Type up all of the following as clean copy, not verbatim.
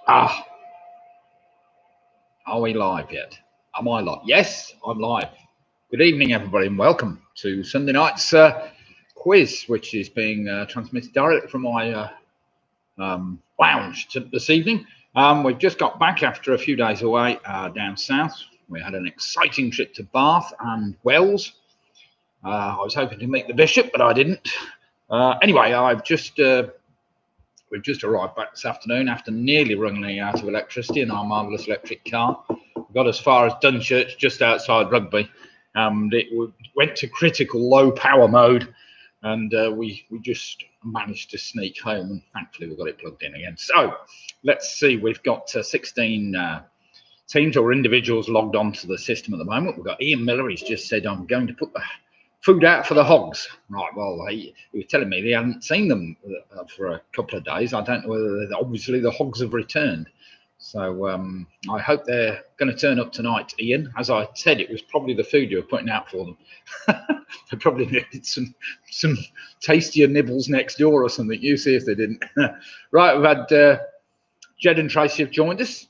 Ah, are we live yet? Am I live? Yes, I'm live. Good evening, everybody, and welcome to Sunday night's quiz, which is being transmitted directly from my lounge this evening. We've just got back after a few days away down south. We had an exciting trip to Bath and Wells. I was hoping to meet the bishop, but I didn't. Anyway, we've just arrived back this afternoon after nearly running out of electricity in our marvellous electric car. We got as far as Dunchurch, just outside Rugby. It went to critical low power mode, and we just managed to sneak home, and thankfully we got it plugged in again. So let's see, we've got 16 teams or individuals logged onto the system at the moment. We've got Ian Miller. He's just said, I'm going to put the food out for the hogs. Right, well, he was telling me they hadn't seen them for a couple of days. I don't know whether, obviously, the hogs have returned. So I hope they're going to turn up tonight, Ian. As I said, it was probably the food you were putting out for them. They probably needed some tastier nibbles next door or something. You see if they didn't. Right, we've had Jed and Tracy have joined us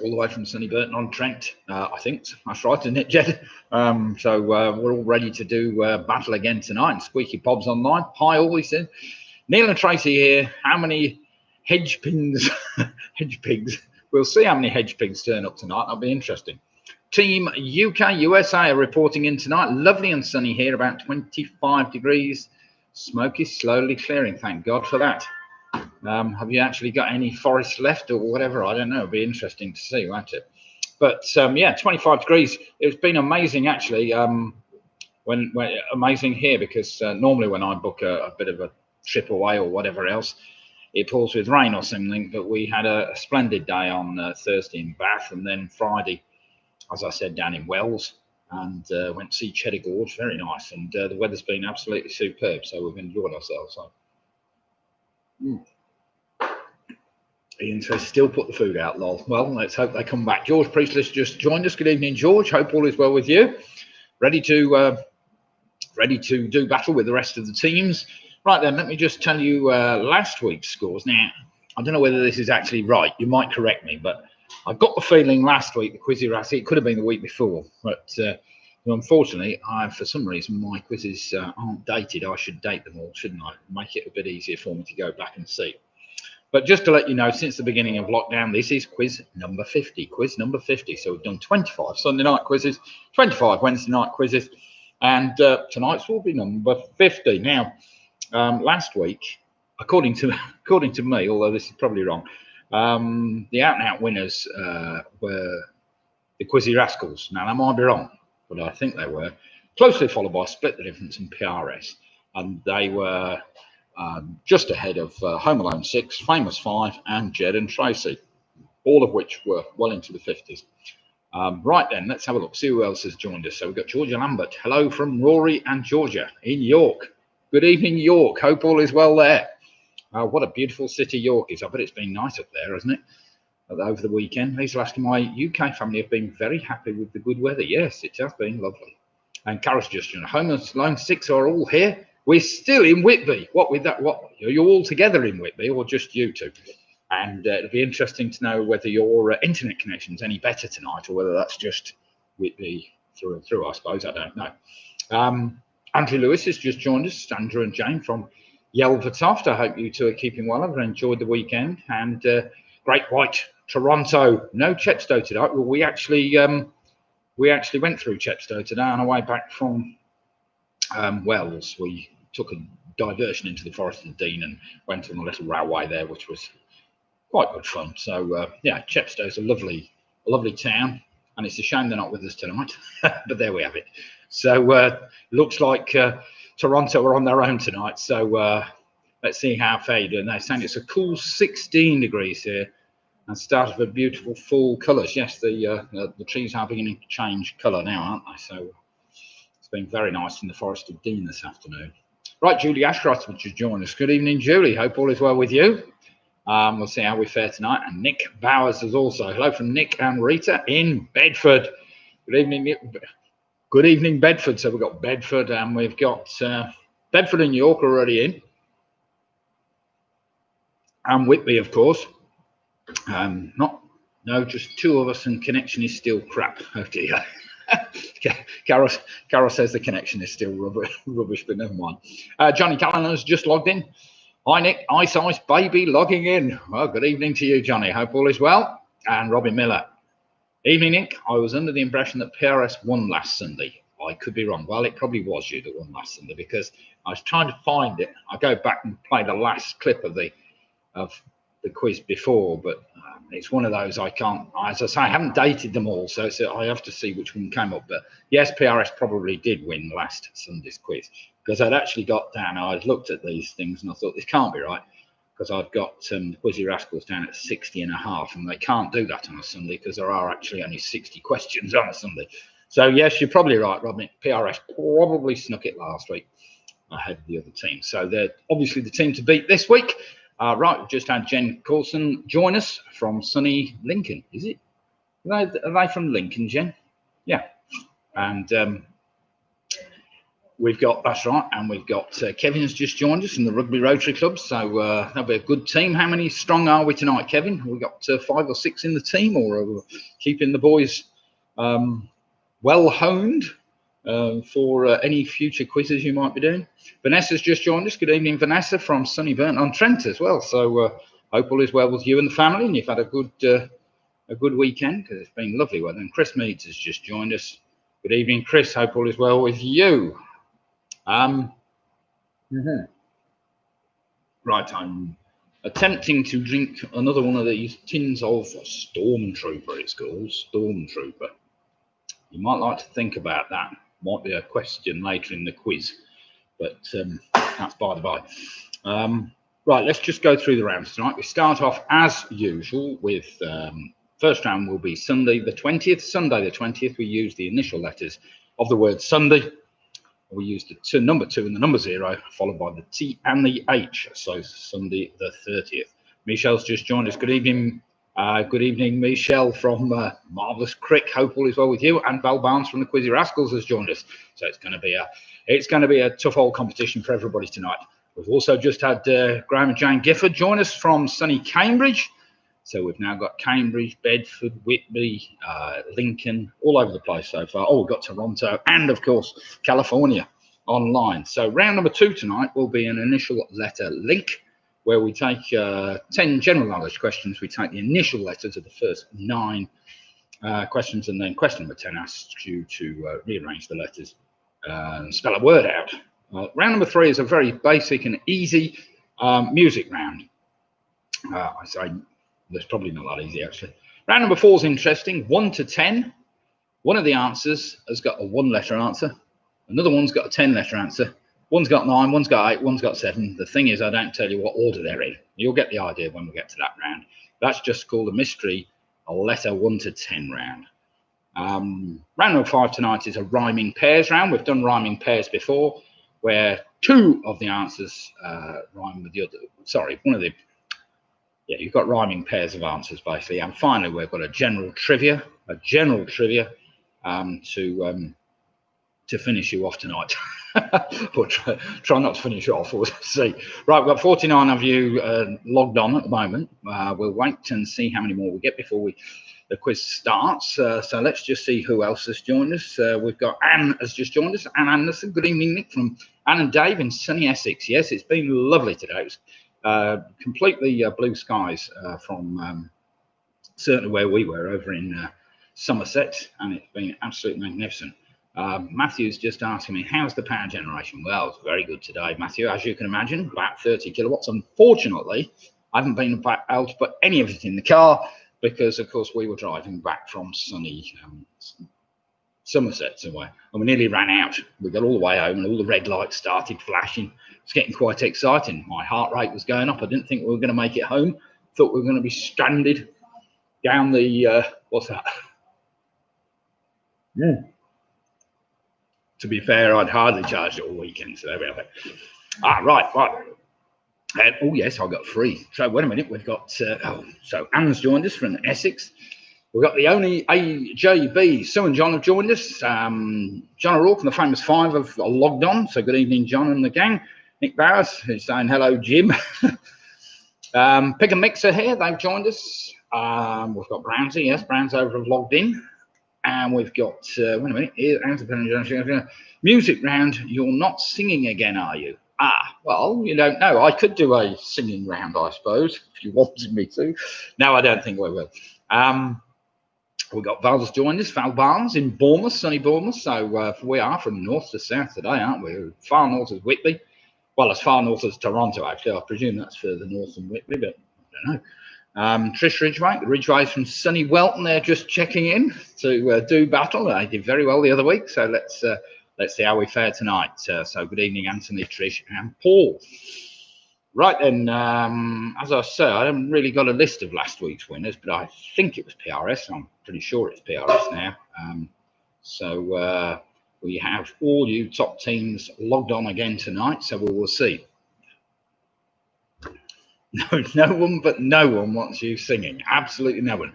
all the way from sunny Burton-on-Trent. I think that's right, isn't it, Jed? So we're all ready to do battle again tonight. And Squeaky Bob's online. Hi, all, he said. Neil and Tracy here. How many hedge pigs? We'll see how many hedge pigs turn up tonight. That'll be interesting. Team UK, USA are reporting in tonight. Lovely and sunny here, about 25 degrees. Smoke is slowly clearing. Thank God for that. Have you actually got any forest left or whatever? I don't know. It'll be interesting to see, won't it? But yeah, 25 degrees. It's been amazing, actually. When amazing here, because normally when I book a bit of a trip away or whatever else, it pours with rain or something. But we had a splendid day on Thursday in Bath, and then Friday, as I said, down in Wells, and went to see Cheddar Gorge. Very nice, and the weather's been absolutely superb. So we've enjoyed ourselves. So. Ian says, still put the food out, lol. Well, let's hope they come back. George Priestless just joined us. Good evening, George. Hope all is well with you. Ready to do battle with the rest of the teams. Right then, let me just tell you last week's scores. Now, I don't know whether this is actually right. You might correct me, but I got the feeling last week, the Quizzy Razzie, it could have been the week before, but unfortunately, for some reason, my quizzes aren't dated. I should date them all, shouldn't I? Make it a bit easier for me to go back and see. But just to let you know, since the beginning of lockdown, this is quiz number 50. Quiz number 50. So we've done 25 Sunday night quizzes, 25 Wednesday night quizzes, and tonight's will be number 50. Now, last week, according to me, although this is probably wrong, the out-and-out winners were the Quizzy Rascals. Now, that might be wrong, but I think they were. Closely followed by Split the Difference and PRS. And they were just ahead of Home Alone 6, Famous 5, and Jed and Tracy, all of which were well into the 50s. Right then, let's have a look, see who else has joined us. So we've got Georgia Lambert. Hello from Rory and Georgia in York. Good evening, York. Hope all is well there. What a beautiful city York is. I bet it's been nice up there, hasn't it? Over the weekend. These last my UK family have been very happy with the good weather. Yes, it has been lovely. And Carol's just joined. Home Alone 6 are all here. We're still in Whitby. What with that? What are you all together in Whitby, or just you two? And it'll be interesting to know whether your internet connection's any better tonight, or whether that's just Whitby through and through. I suppose I don't know. Andrew Lewis has just joined us. Andrew and Jane from Yelvertoft. I hope you two are keeping well. I've enjoyed the weekend. And Great White Toronto. No Chepstow today. Well, we actually went through Chepstow today on our way back from Wells. We took a diversion into the Forest of Dean and went on a little railway there, which was quite good fun. So yeah, Chepstow's a lovely town, and it's a shame they're not with us tonight. But there we have it. So looks like Toronto are on their own tonight. So let's see how far you do. And they're saying it's a cool 16 degrees here, and start of a beautiful fall colours. Yes, the trees are beginning to change colour now, aren't they? So it's been very nice in the Forest of Dean this afternoon. Right, Julie Ashcroft, which has joined us. Good evening, Julie. Hope all is well with you. We'll see how we fare tonight. And Nick Bowers is also. Hello from Nick and Rita in Bedford. Good evening, Nick. Good evening, Bedford. So we've got Bedford, and we've got Bedford and York already in. And Whitby, of course. Just two of us and connection is still crap. Oh dear. Carol says the connection is still rubbish, but never mind. Johnny Callahan's just logged in. Hi Nick, Ice Baby logging in. Well, good evening to you, Johnny. Hope all is well. And Robin Miller. Evening, Nick. I was under the impression that PRS won last Sunday. I could be wrong. Well, it probably was you that won last Sunday because I was trying to find it. I go back and play the last clip of the quiz before, but it's one of those I can't. As I say, I haven't dated them all, so I have to see which one came up. But yes, PRS probably did win last Sunday's quiz because I'd actually got down. I'd looked at these things and I thought this can't be right because I've got Quizzy Rascals down at 60.5, and they can't do that on a Sunday because there are actually only 60 questions on a Sunday. So yes, you're probably right, Robin. PRS probably snuck it last week ahead of the other team. So they're obviously the team to beat this week. Right, we've just had Jen Coulson join us from sunny Lincoln. Is it? Are they from Lincoln, Jen? Yeah. And we've got, that's right, and we've got Kevin's just joined us from the Rugby Rotary Club. So that'll be a good team. How many strong are we tonight, Kevin? We've got 5 or 6 in the team, or are we keeping the boys well honed for any future quizzes you might be doing? Vanessa's just joined us. Good evening, Vanessa, from sunny Burnt-on-Trent as well. So hope all is well with you and the family, and you've had a good weekend because it's been lovely weather. And Chris Meads has just joined us. Good evening, Chris. Hope all is well with you. Right, I'm attempting to drink another one of these tins of Stormtrooper. It's called Stormtrooper. You might like to think about that. Might be a question later in the quiz, but that's by the by. Right, let's just go through the rounds tonight. We start off as usual with first round will be Sunday the 20th. Sunday the 20th, we use the initial letters of the word Sunday. We use the number 2 and the number 0, followed by the T and the H. So Sunday the 30th. Michelle's just joined us. Good evening. Good evening, Michelle from Marvellous Crick. Hope all is well with you. And Val Barnes from the Quizzy Rascals has joined us. So it's going to be a tough old competition for everybody tonight. We've also just had Graham and Jane Gifford join us from sunny Cambridge. So we've now got Cambridge, Bedford, Whitby, Lincoln, all over the place so far. Oh, we've got Toronto and, of course, California online. So round number 2 tonight will be an initial letter link, where we take 10 general knowledge questions. We take the initial letters of the first 9 questions, and then question number 10 asks you to rearrange the letters and spell a word out. Round number 3 is a very basic and easy music round. I say that's probably not that easy, actually. Round number 4 is interesting. 1 to 10. One of the answers has got a 1-letter answer. Another one's got a 10-letter answer. One's got 9, one's got 8, one's got 7. The thing is, I don't tell you what order they're in. You'll get the idea when we get to that round. That's just called a mystery, a letter 1 to 10 round. Round number 5 tonight is a rhyming pairs round. We've done rhyming pairs before, where 2 of the answers rhyme with the other. Sorry, one of the. Yeah, you've got rhyming pairs of answers, basically. And finally, we've got a general trivia to finish you off tonight. But try not to finish off, we'll see. Right, we've got 49 of you logged on at the moment. We'll wait and see how many more we get before the quiz starts. So let's just see who else has joined us. We've got Anne has just joined us. Anne Anderson. Good evening, Nick, from Anne and Dave in sunny Essex. Yes, it's been lovely today. It was completely blue skies from certainly where we were over in Somerset, and it's been absolutely magnificent. Matthew's just asking me, how's the power generation? Well, it's very good today, Matthew, as you can imagine, about 30 kilowatts. Unfortunately, I haven't been able to put any of it in the car because, of course, we were driving back from sunny Somerset somewhere, and we nearly ran out. We got all the way home and all the red lights started flashing. It's getting quite exciting. My heart rate was going up. I didn't think we were going to make it home. Thought we were going to be stranded down the, what's that? Yeah. To be fair, I'd hardly charged it all weekend, so there we have it. Right. Oh, yes, I got 3. So wait a minute, we've got, so Anne's joined us from Essex. We've got the only AJB. Sue and John have joined us. John O'Rourke and the Famous 5 have logged on. So good evening, John and the gang. Nick Barris is saying hello, Jim. Pick and Mixer here, they've joined us. We've got Brownsy, yes, Browns over have logged in. And we've got, wait a minute, music round. You're not singing again, are you? Well, you don't know. I could do a singing round, I suppose, if you wanted me to. No, I don't think we will. We've got Val's joined us, Val Barnes in Bournemouth, sunny Bournemouth. So we are from north to south today, aren't we? Far north as Whitby. Well, as far north as Toronto, actually. I presume that's further north than Whitby, but I don't know. Trish Ridgway, the Ridgways from sunny Welton, they're just checking in to do battle. They did very well the other week, so let's see how we fare tonight. So good evening, Anthony, Trish, and Paul. Right then, as I say, I haven't really got a list of last week's winners, but I think it was PRS. I'm pretty sure it's PRS now. So we have all you top teams logged on again tonight, so we will see. No one wants you singing. Absolutely no one.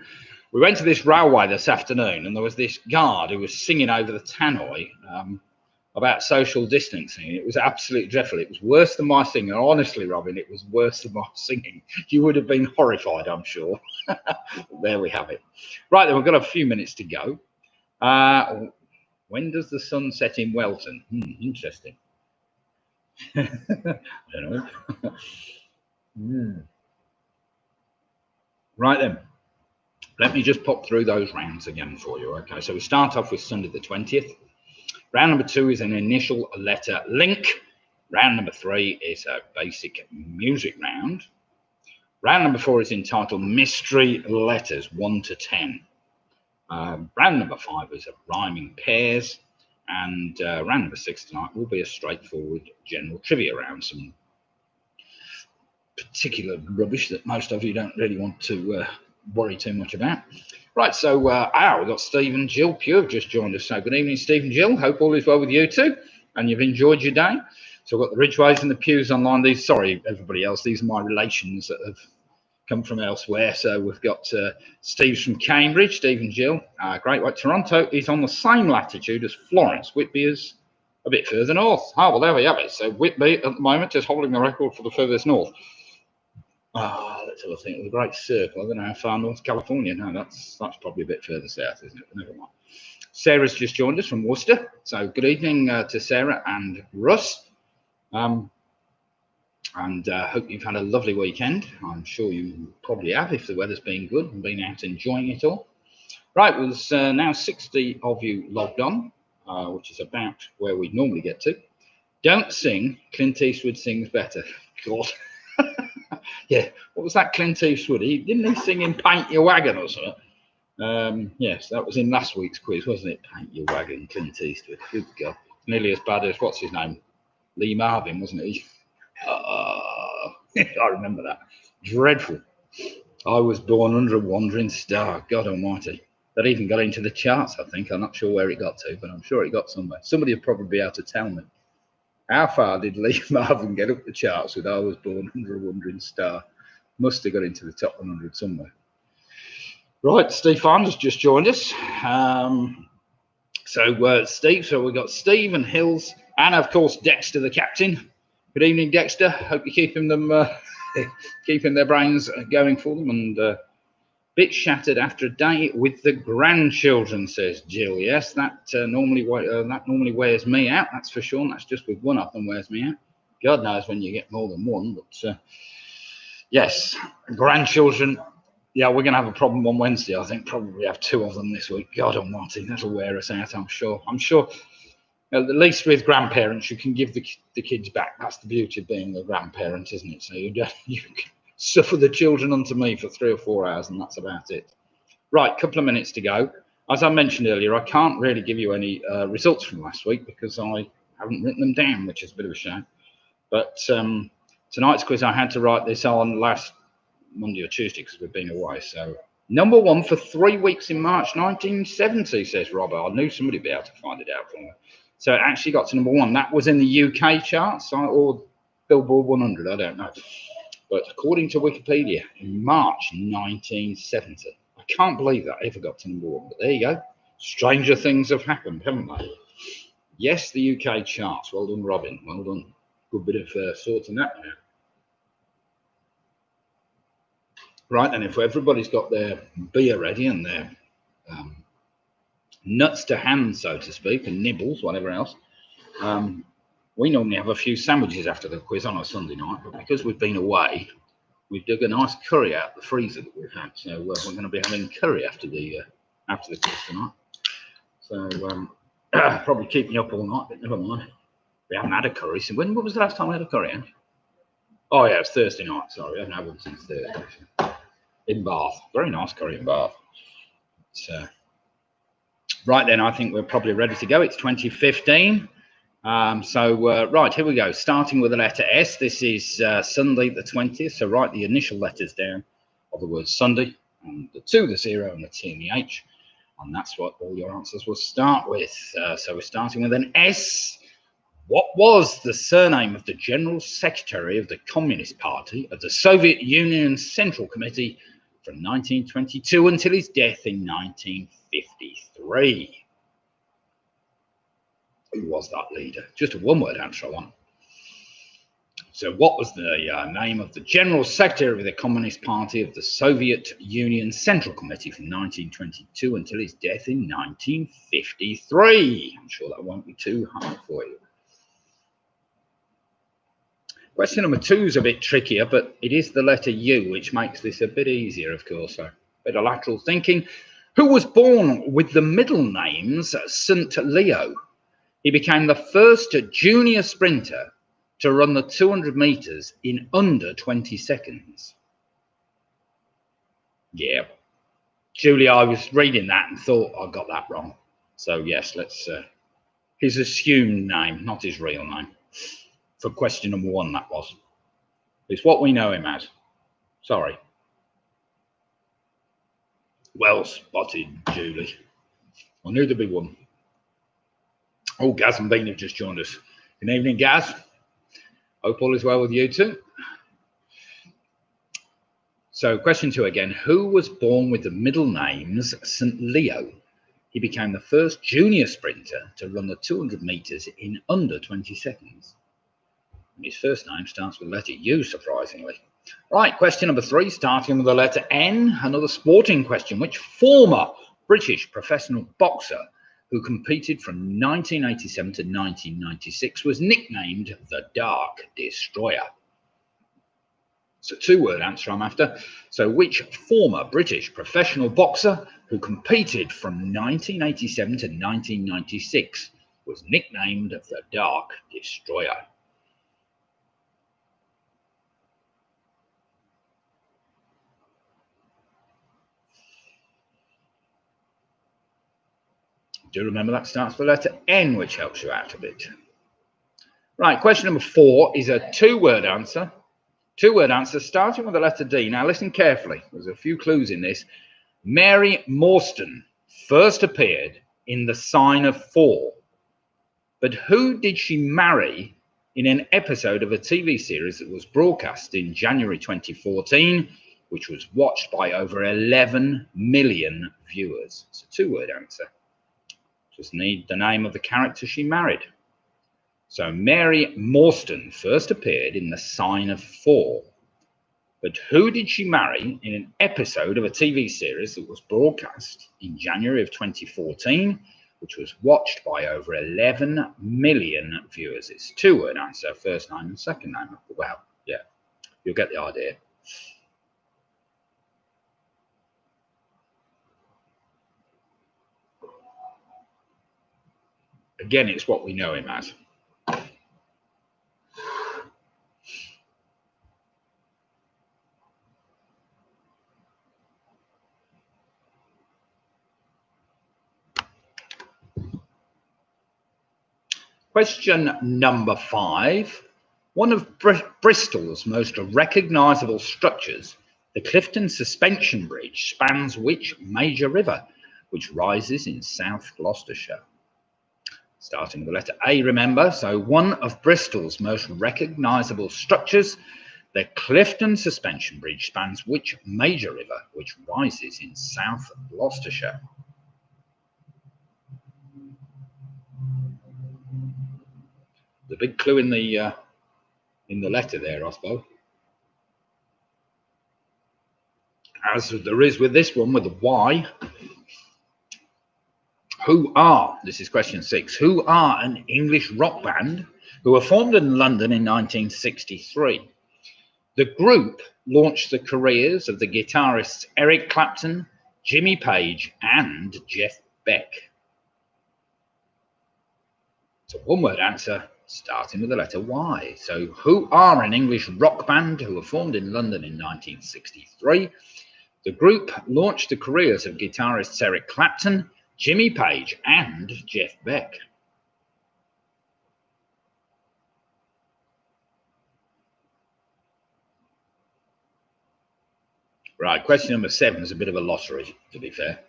We went to this railway this afternoon, and there was this guard who was singing over the tannoy about social distancing. It was absolutely dreadful. It was worse than my singing. Honestly, Robin, it was worse than my singing. You would have been horrified, I'm sure. There we have it. Right, then we've got a few minutes to go. When does the sun set in Welton? Interesting. I don't know. Right then, let me just pop through those rounds again for you. Okay, so we start off with Sunday the 20th. Round number 2 is an initial letter link. Round number 3 is a basic music round. Round number 4 is entitled Mystery Letters 1 to 10. Round number 5 is a rhyming pairs. And round number 6 tonight will be a straightforward general trivia round. Some particular rubbish that most of you don't really want to worry too much about. Right, so we've got Steve and Jill Pugh have just joined us. So good evening, Steve and Jill. Hope all is well with you too, and you've enjoyed your day. So we've got the Ridgways and the Pews online. These, sorry, everybody else, these are my relations that have come from elsewhere. So we've got Steve's from Cambridge, Steve and Jill. Great White Toronto is on the same latitude as Florence. Whitby is a bit further north. Oh, well, there we have it. So Whitby at the moment is holding the record for the furthest north. Let's have a think. It was a great circle. I don't know how far North California. No, that's probably a bit further south, isn't it? But never mind. Sarah's just joined us from Worcester. So good evening to Sarah and Russ. And hope you've had a lovely weekend. I'm sure you probably have if the weather's been good and been out enjoying it all. Right, there's now 60 of you logged on, which is about where we normally get to. Don't sing. Clint Eastwood sings better. God. Yeah, what was that Clint Eastwood? Didn't he sing in Paint Your Wagon or something? Yes, that was in last week's quiz, wasn't it? Paint Your Wagon, Clint Eastwood. Good God. Nearly as bad as, what's his name? Lee Marvin, wasn't he? I remember that. Dreadful. I Was Born Under a Wandering Star. God almighty. That even got into the charts, I think. I'm not sure where it got to, but I'm sure it got somewhere. Somebody would probably be able to tell me. How far did Lee Marvin get up the charts with I Was Born Under a Wandering Star? Must have got into the top 100 somewhere. Right, Steve Farmer's just joined us. Steve, so we've got Steve and Hills, and of course Dexter, the captain. Good evening, Dexter. Hope you're keeping them, keeping their brains going for them. And bit shattered after a day with the grandchildren, says Jill. Yes, that normally wears me out. That's for sure. And that's just with one of them wears me out. God knows when you get more than one, but yes, grandchildren. Yeah, we're going to have a problem on Wednesday. I think probably have 2 of them this week. God almighty, that'll wear us out, I'm sure. At least with grandparents, you can give the kids back. That's the beauty of being a grandparent, isn't it? So you can suffer the children unto me for 3 or 4 hours, and that's about it. Right, couple of minutes to go. As I mentioned earlier, I can't really give you any results from last week because I haven't written them down, which is a bit of a shame. But tonight's quiz, I had to write this on last Monday or Tuesday because we've been away. So number 1 for 3 weeks in March 1970, says Robert. I knew somebody would be able to find it out for me. So it actually got to number 1. That was in the UK charts or Billboard 100, I don't know. But according to Wikipedia, in March 1970. I can't believe that ever got to number 1, but there you go. Stranger things have happened, haven't they? Yes, the UK charts. Well done, Robin. Well done. Good bit of sorting that now. Right then, if everybody's got their beer ready and their nuts to hand, so to speak, and nibbles, whatever else, we normally have a few sandwiches after the quiz on a Sunday night, but because we've been away, we've dug a nice curry out of the freezer that we've had. So we're going to be having curry after the quiz tonight. So probably keep me up all night, but never mind. We haven't had a curry since when was the last time we had a curry, Ange? Oh yeah, it's Thursday night. Sorry, I haven't had one since Thursday. In Bath, very nice curry in Bath. So right then, I think we're probably ready to go. It's 2015. Right, here we go. Starting with the letter S. This is Sunday the 20th. So write the initial letters down of the word Sunday, and the 2, the 0, and the T and the H. And that's what all your answers will start with. So we're starting with an S. What was the surname of the General Secretary of the Communist Party of the Soviet Union Central Committee from 1922 until his death in 1953? Who was that leader? Just a one-word answer I want. So what was the name of the General Secretary of the Communist Party of the Soviet Union Central Committee from 1922 until his death in 1953? I'm sure that won't be too hard for you. Question number 2 is a bit trickier, but it is the letter U, which makes this a bit easier, of course. So a bit of lateral thinking. Who was born with the middle names St. Leo? He became the first junior sprinter to run the 200 meters in under 20 seconds. Yeah. Julie, I was reading that and thought I got that wrong. So yes, let's his assumed name, not his real name. For question number 1, that was. It's what we know him as. Sorry. Well spotted, Julie. I knew there'd be one. Oh, Gaz and Bean have just joined us. Good evening, Gaz. Hope all is well with you too. So question 2 again. Who was born with the middle names St. Leo? He became the first junior sprinter to run the 200 meters in under 20 seconds. And his first name starts with the letter U, surprisingly. Right, question number 3, starting with the letter N, another sporting question. Which former British professional boxer who competed from 1987 to 1996 was nicknamed the Dark Destroyer? It's a 2-word answer I'm after. So which former British professional boxer who competed from 1987 to 1996 was nicknamed the Dark Destroyer? Do remember that starts with the letter N, which helps you out a bit. Right, question number 4 is a 2-word answer. 2-word answer starting with the letter D. Now listen carefully. There's a few clues in this. Mary Morstan first appeared in The Sign of 4. But who did she marry in an episode of a TV series that was broadcast in January 2014, which was watched by over 11 million viewers? It's a 2-word answer. Just need the name of the character she married. So Mary Morstan first appeared in The Sign of 4. But who did she marry in an episode of a TV series that was broadcast in January of 2014, which was watched by over 11 million viewers? It's a 2-word answer, first name and second name. Well, yeah, you'll get the idea. Again, it's what we know him as. Question number 5. One of Bristol's most recognisable structures, the Clifton Suspension Bridge, spans which major river, which rises in South Gloucestershire? Starting with the letter A, remember. So one of Bristol's most recognisable structures, the Clifton Suspension Bridge, spans which major river, which rises in South Gloucestershire? The big clue in the letter there, I suppose. as there is with this one with the Y. Who are, this is question 6, who are an English rock band who were formed in London in 1963? The group launched the careers of the guitarists Eric Clapton, Jimmy Page, and Jeff Beck. It's a one-word answer starting with the letter Y. So, who are an English rock band who were formed in London in 1963? The group launched the careers of guitarists Eric Clapton, Jimmy Page, and Jeff Beck. Right, question number 7 is a bit of a lottery, to be fair.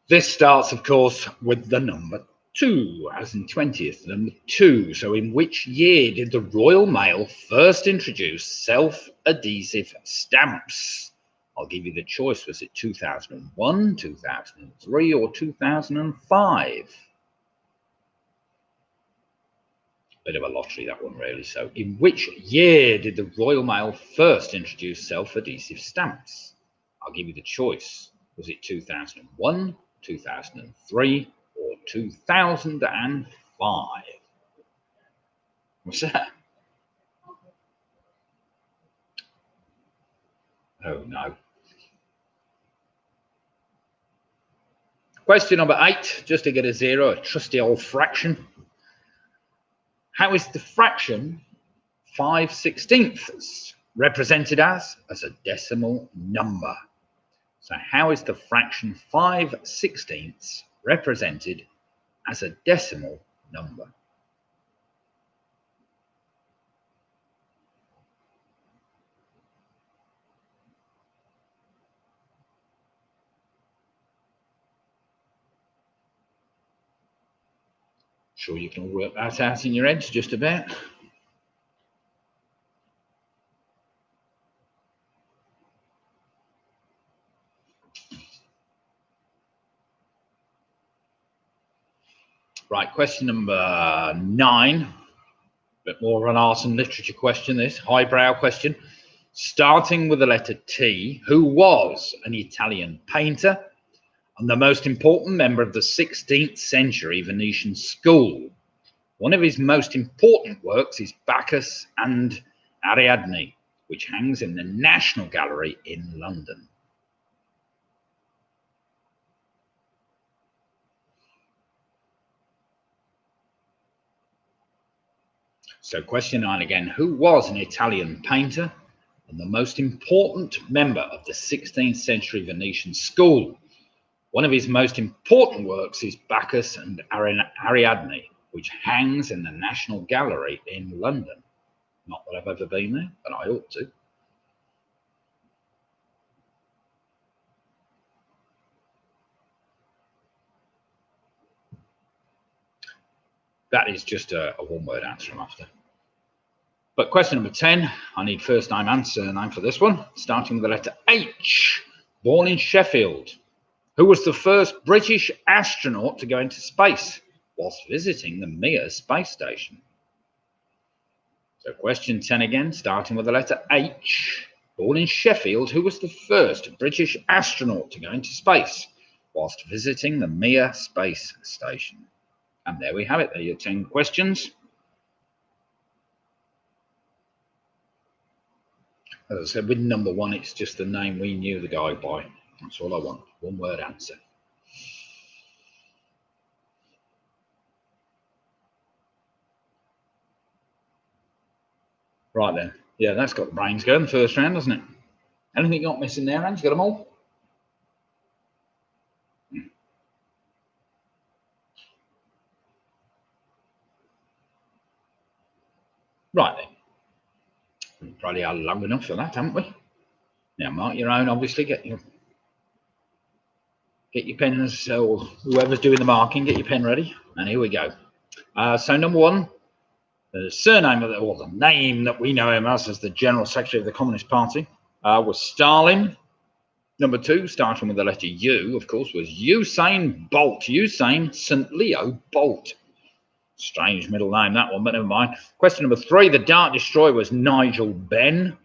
This starts, of course, with the number 2, as in 20th, number 2. So in which year did the Royal Mail first introduce self-adhesive stamps? I'll give you the choice. Was it 2001, 2003, or 2005? Bit of a lottery, that one, really. So in which year did the Royal Mail first introduce self-adhesive stamps? I'll give you the choice. Was it 2001, 2003, or 2005? What's that? Oh, no. Question number 8, just to get a 0, a trusty old fraction. How is the fraction 5/16 represented as a decimal number? So how is the fraction 5/16 represented as a decimal number? Sure you can all work that out in your heads just about. Right, question number 9. A bit more of an art and literature question, this highbrow question. Starting with the letter T, who was an Italian painter and the most important member of the 16th century Venetian school. One of his most important works is Bacchus and Ariadne, which hangs in the National Gallery in London. So question 9 again, who was an Italian painter and the most important member of the 16th century Venetian school? One of his most important works is Bacchus and Ariadne, which hangs in the National Gallery in London. Not that I've ever been there, but I ought to. That is just a one-word answer I'm after. But question number 10, I need first name and surname for this one, starting with the letter H. Born in Sheffield. Who was the first British astronaut to go into space whilst visiting the Mir space station? So question 10 again, starting with the letter H. Born in Sheffield, who was the first British astronaut to go into space whilst visiting the Mir space station? And there we have it. There are your 10 questions. As I said, with number 1, it's just the name we knew the guy by. That's all I want. One-word answer. Right then. Yeah, that's got the brains going the first round, doesn't it? Anything you got missing there, Ange? Got them all? Right then. We've probably had long enough for that, haven't we? Now, mark your own, obviously. Get your pens, or whoever's doing the marking, get your pen ready. And here we go. So number 1, the surname of or the name that we know him as the General Secretary of the Communist Party was Stalin. Number 2, starting with the letter U, of course, was Usain Bolt. Usain St. Leo Bolt. Strange middle name, that one, but never mind. Question number 3, the Dart Destroyer was Nigel Benn.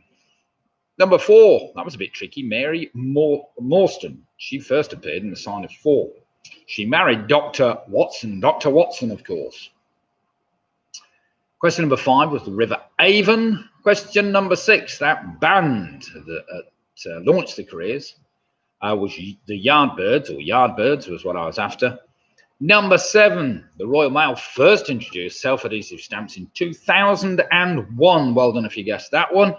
Number 4, that was a bit tricky. Mary Morstan. She first appeared in The Sign of 4. She married Dr. Watson. Dr. Watson, of course. Question number 5 was the River Avon. Question number 6, that band that launched the careers was the Yardbirds, or Yardbirds was what I was after. Number 7, the Royal Mail first introduced self-adhesive stamps in 2001. Well done if you guessed that one.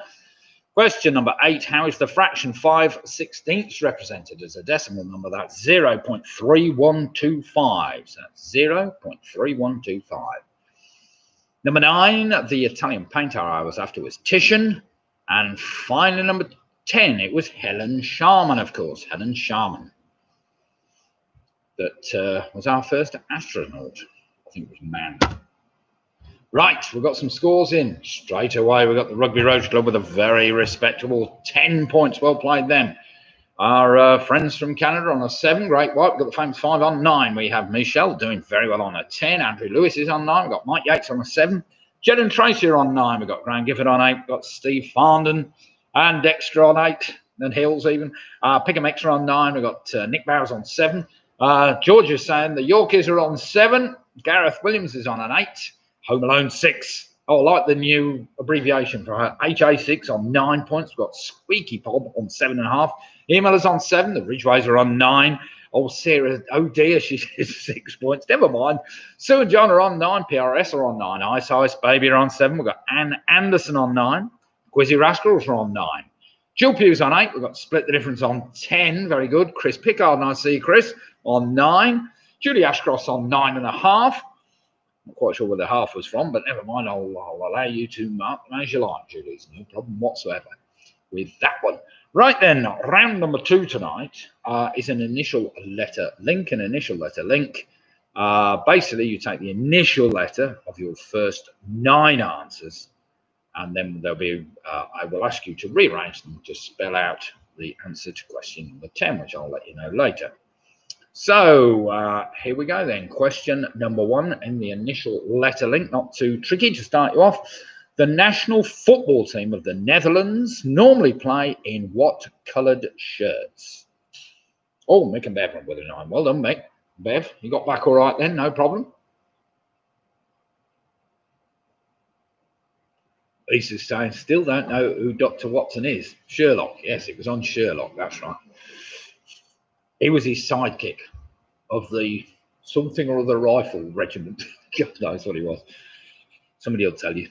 Question number 8, how is the fraction 5/16 represented as a decimal number? That's 0.3125. So that's 0.3125. Number 9, the Italian painter I was after was Titian. And finally, number 10, it was Helen Sharman, of course. Helen Sharman. That was our first astronaut. I think it was man. Right, we've got some scores in. Straight away, we've got the Rugby Roach Club with a very respectable 10 points. Well played them. Our friends from Canada on a 7. Great white. We've got the famous 5 on 9. We have Michelle doing very well on a 10. Andrew Lewis is on 9. We've got Mike Yates on a 7. Jed and Tracy are on 9. We've got Graham Gifford on 8. We've got Steve Farndon and Dexter on 8. And Hills even. Pickham X are on 9. We've got Nick Bowers on 7. George is saying the Yorkies are on 7. Gareth Williams is on an 8. Home Alone 6. Oh, I like the new abbreviation for her. HA6 on 9 points. We've got Squeaky Pob on 7.5. Emailers on 7. The Ridgeways are on 9. Oh, Sarah, oh dear, she's 6 points. Never mind. Sue and John are on 9. PRS are on 9. Ice Baby are on 7. We've got Anne Anderson on 9. Quizzy Rascals are on 9. Jill Pew's on 8. We've got Split the Difference on 10. Very good. Chris Pickard, and I see Chris, on 9. Julie Ashcross on 9.5. Not quite sure where the half was from, but never mind. I'll allow you to mark them as you like, Julie. There's no problem whatsoever with that one. Right then, round number 2 tonight is an initial letter link. An initial letter link. Basically, you take the initial letter of your first 9 answers, and then there'll be. I will ask you to rearrange them to spell out the answer to question number 10, which I'll let you know later. So here we go then. Question number 1 in the initial letter link. Not too tricky to start you off. The national football team of the Netherlands normally play in what coloured shirts? Oh, Mick and Bev with a 9. Well done, Mick. Bev, you got back all right then, no problem. Lisa's saying, still don't know who Dr. Watson is. Sherlock. Yes, it was on Sherlock, that's right. He was his sidekick of the something or other rifle regiment. God knows what he was. Somebody will tell you.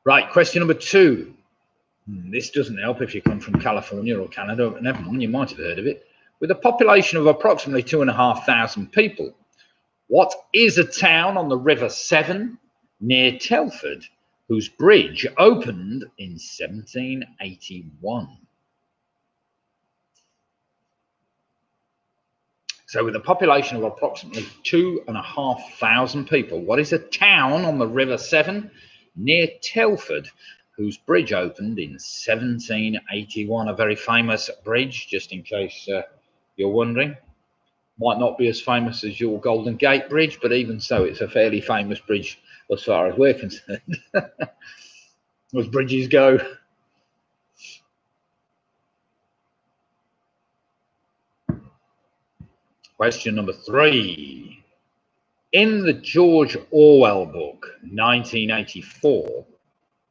Right, question number 2. This doesn't help if you come from California or Canada, but never mind, you might have heard of it. With a population of approximately 2,500 people, what is a town on the River Severn near Telford whose bridge opened in 1781? So with a population of approximately 2,500 people, what is a town on the River Severn near Telford whose bridge opened in 1781? A very famous bridge, just in case you're wondering. Might not be as famous as your Golden Gate Bridge, but even so, it's a fairly famous bridge as far as we're concerned. As bridges go. Question number 3. In the George Orwell book, 1984,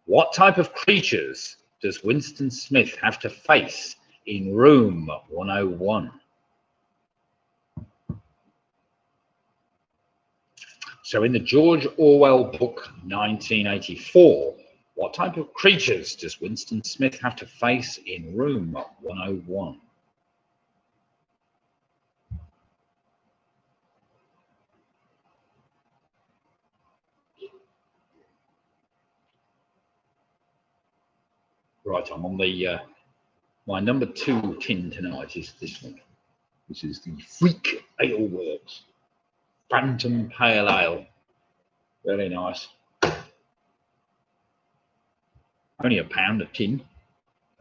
what type of creatures does Winston Smith have to face in room 101? So in the George Orwell book, 1984, what type of creatures does Winston Smith have to face in room 101? Right, I'm on the my number 2 tin tonight is this one. This is the Freak Ale Works Phantom Pale Ale. Very nice. Only £1 a tin.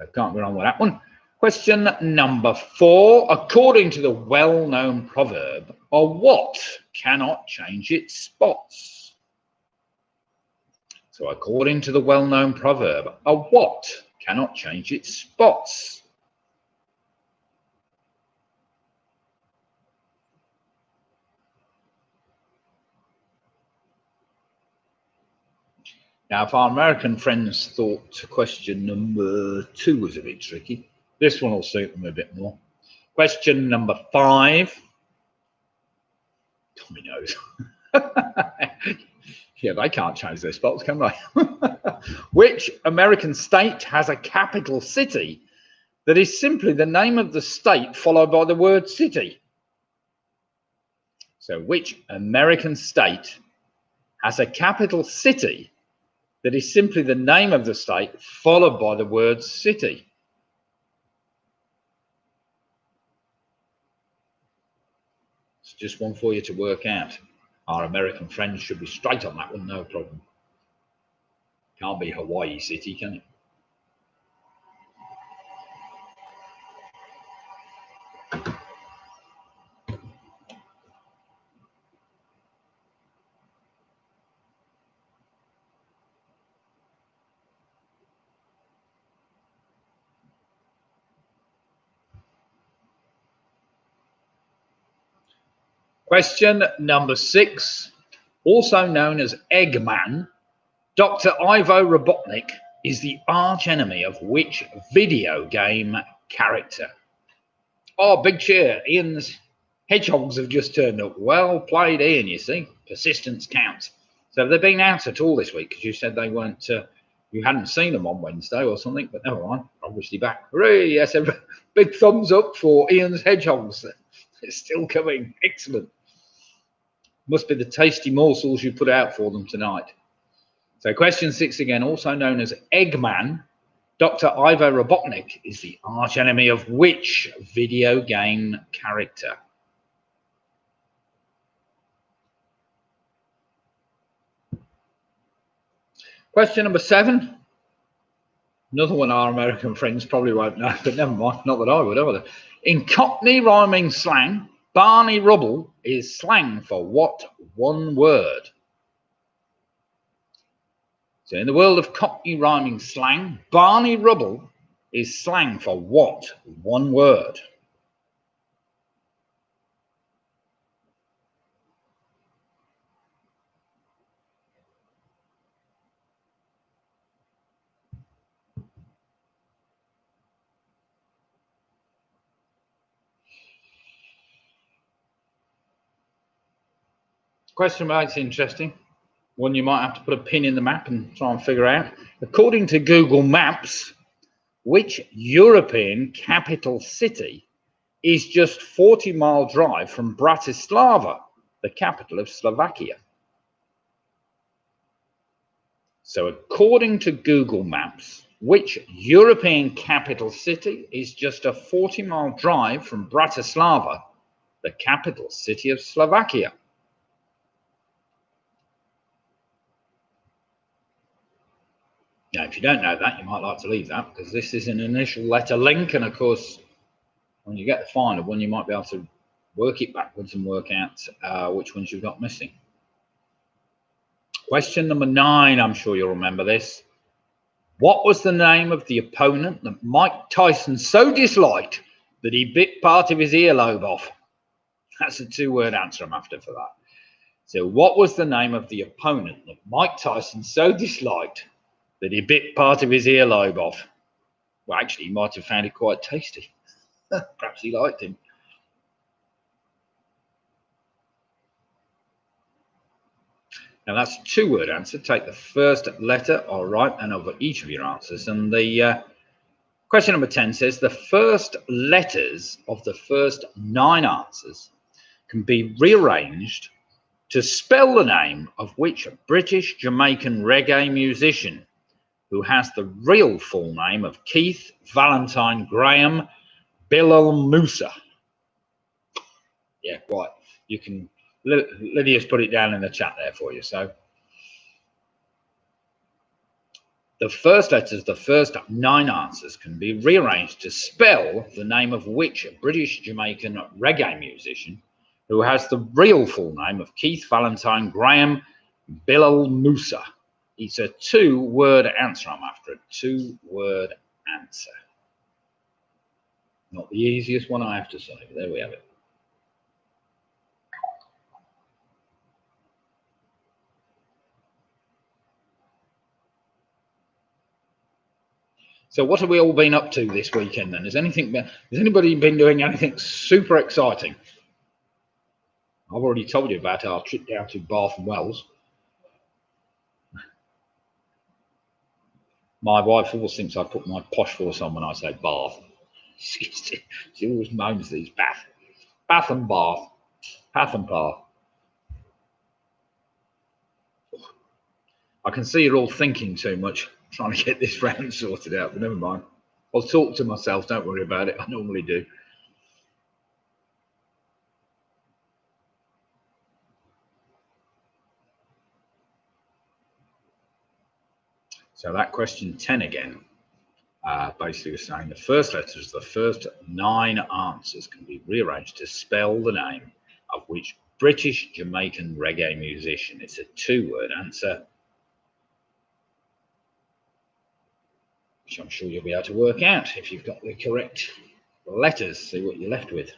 I can't go wrong with that one. Question number 4. According to the well-known proverb, a what cannot change its spots? So according to the well-known proverb, a what cannot change its spots. Now, if our American friends thought question number 2 was a bit tricky, this one will suit them a bit more. Question number 5. Tommy knows. Yeah, they can't change their spots, can they? Which American state has a capital city that is simply the name of the state followed by the word city? So which American state has a capital city that is simply the name of the state followed by the word city? It's just one for you to work out. Our American friends should be straight on that one, no problem. Can't be Hawaii City, can it? Question number 6. Also known as Eggman, Dr. Ivo Robotnik is the archenemy of which video game character? Oh, big cheer. Ian's hedgehogs have just turned up. Well played, Ian, you see. Persistence counts. So have they been out at all this week? Because you said they weren't, you hadn't seen them on Wednesday or something, but never mind. Obviously back. Hooray, yes, big thumbs up for Ian's hedgehogs. It's still coming. Excellent. Must be the tasty morsels you put out for them tonight. So question 6 again, also known as Eggman, Dr. Ivo Robotnik is the archenemy of which video game character? Question number 7. Another one our American friends probably won't know, but never mind, not that I would either. In Cockney rhyming slang, Barney Rubble is slang for what one word? So in the world of Cockney rhyming slang, Barney Rubble is slang for what one word? Question mark's interesting. One you might have to put a pin in the map and try and figure out. According to Google Maps, which European capital city is just 40-mile drive from Bratislava, the capital of Slovakia? So according to Google Maps, which European capital city is just a 40-mile drive from Bratislava, the capital city of Slovakia? Now, if you don't know that, you might like to leave that, because this is an initial letter link, and of course, when you get the final one, you might be able to work it backwards and work out which ones you've got missing. Question number 9, I'm sure you'll remember this. What was the name of the opponent that Mike Tyson so disliked that he bit part of his earlobe off? That's a 2-word answer I'm after for that. So what was the name of the opponent that Mike Tyson so disliked that he bit part of his earlobe off? Well, actually, he might have found it quite tasty. Perhaps he liked him. Now, that's a 2-word answer. Take the first letter, all right, and over each of your answers. And the question number 10 says the first letters of the first 9 answers can be rearranged to spell the name of which British Jamaican reggae musician who has the real full name of Keith Valentine Graham Bilal Musa. Yeah, right. You can, Lydia's put it down in the chat there for you. So the first letters, the first 9 answers can be rearranged to spell the name of which British Jamaican reggae musician who has the real full name of Keith Valentine Graham Bilal Musa. It's a 2-word answer I'm after. A 2-word answer. Not the easiest one, I have to say, but there we have it. So what have we all been up to this weekend then? Has anybody been doing anything super exciting? I've already told you about our trip down to Bath and Wells. My wife always thinks I put my posh voice on when I say Bath. She always moans these Bath and Bath, Bath and Bath. I can see you're all thinking too much, trying to get this round sorted out, but never mind. I'll talk to myself, don't worry about it. I normally do. So that question 10 again, basically was saying the first letters, the first 9 answers can be rearranged to spell the name of which British Jamaican reggae musician. It's a 2-word answer, which I'm sure you'll be able to work out if you've got the correct letters. See what you're left with.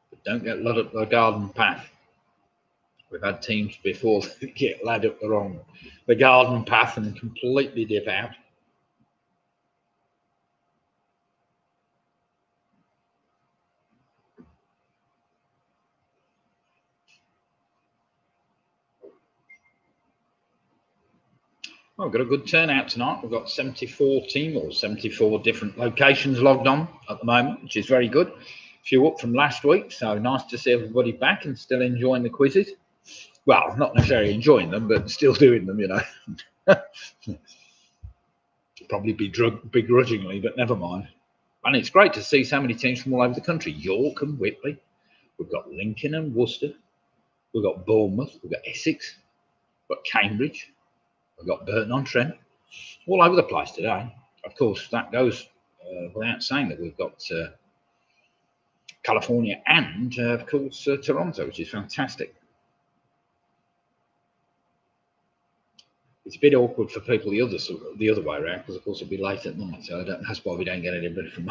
But don't get led up the garden path. We've had teams before that get led up the garden path and completely dip out. Well, we've got a good turnout tonight. We've got 74 teams or 74 different locations logged on at the moment, which is very good. A few up from last week, so nice to see everybody back and still enjoying the quizzes. Well, not necessarily enjoying them, but still doing them, you know. Probably begrudgingly, but never mind. And it's great to see so many teams from all over the country. York and Whitley. We've got Lincoln and Worcester. We've got Bournemouth. We've got Essex. We've got Cambridge. We've got Burton-on-Trent. All over the place today. Of course, that goes without saying that we've got California and, of course, Toronto, which is fantastic. It's a bit awkward for people the other way around because, of course, it'll be late at night. So that's why we don't get anybody from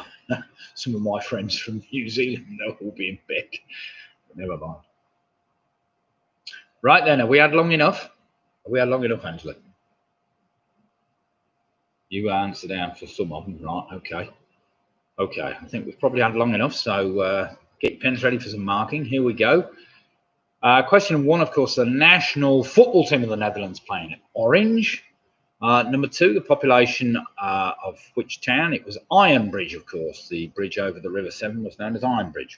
some of my friends from New Zealand. They'll all be in bed. But never mind. Right then, have we had long enough? Have we had long enough, Angela? You answer down for some of them, right? Okay. I think we've probably had long enough. So get your pens ready for some marking. Here we go. Question 1, of course, the national football team of the Netherlands playing orange. Number 2, the population of which town? It was Ironbridge, of course. The bridge over the River Severn was known as Ironbridge,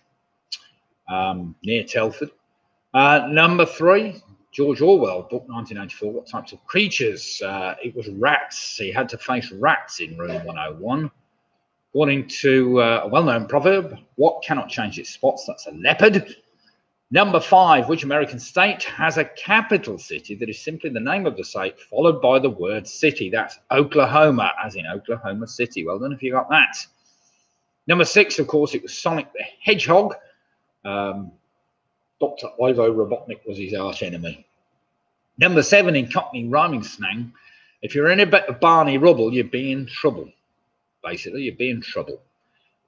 near Telford. Number 3, George Orwell, book 1984. What types of creatures? It was rats. He had to face rats in room 101. According to a well-known proverb, what cannot change its spots? That's a leopard. Number 5, which American state has a capital city that is simply the name of the state followed by the word city? That's Oklahoma, as in Oklahoma City. Well done if you got that. Number 6, of course, it was Sonic the Hedgehog. Dr. Ivo Robotnik was his arch enemy. Number 7, in Cockney rhyming slang, if you're in a bit of Barney Rubble, you'd be in trouble. Basically, you'd be in trouble.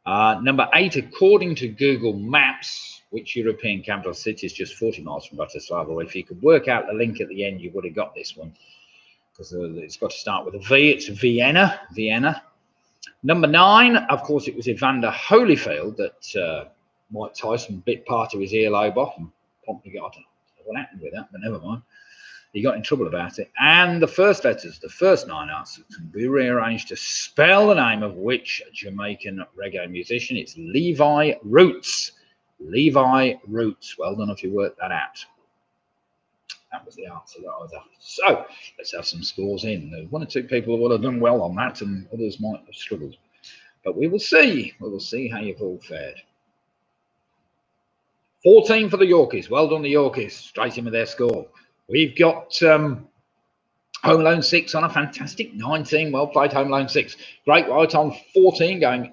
Number 8, according to Google Maps, which European capital city is just 40 miles from Bratislava? If you could work out the link at the end, you would have got this one, because it's got to start with a V. It's Vienna. Number 9, of course, it was Evander Holyfield that Mike Tyson bit part of his earlobe off and promptly got, I don't know what happened with that, but never mind. He got in trouble about it. And the first letters, the first 9 answers, can be rearranged to spell the name of which Jamaican reggae musician. It's Levi Roots. Levi Roots. Well done if you worked that out. That was the answer that I was after. So let's have some scores in. There's 1 or 2 people who would have done well on that, and others might have struggled. But we will see. We will see how you've all fared. 14 for the Yorkies. Well done, the Yorkies. Straight in with their score. We've got Home Alone 6 on a fantastic 19. Well played, Home Alone 6. Great White on 14 going.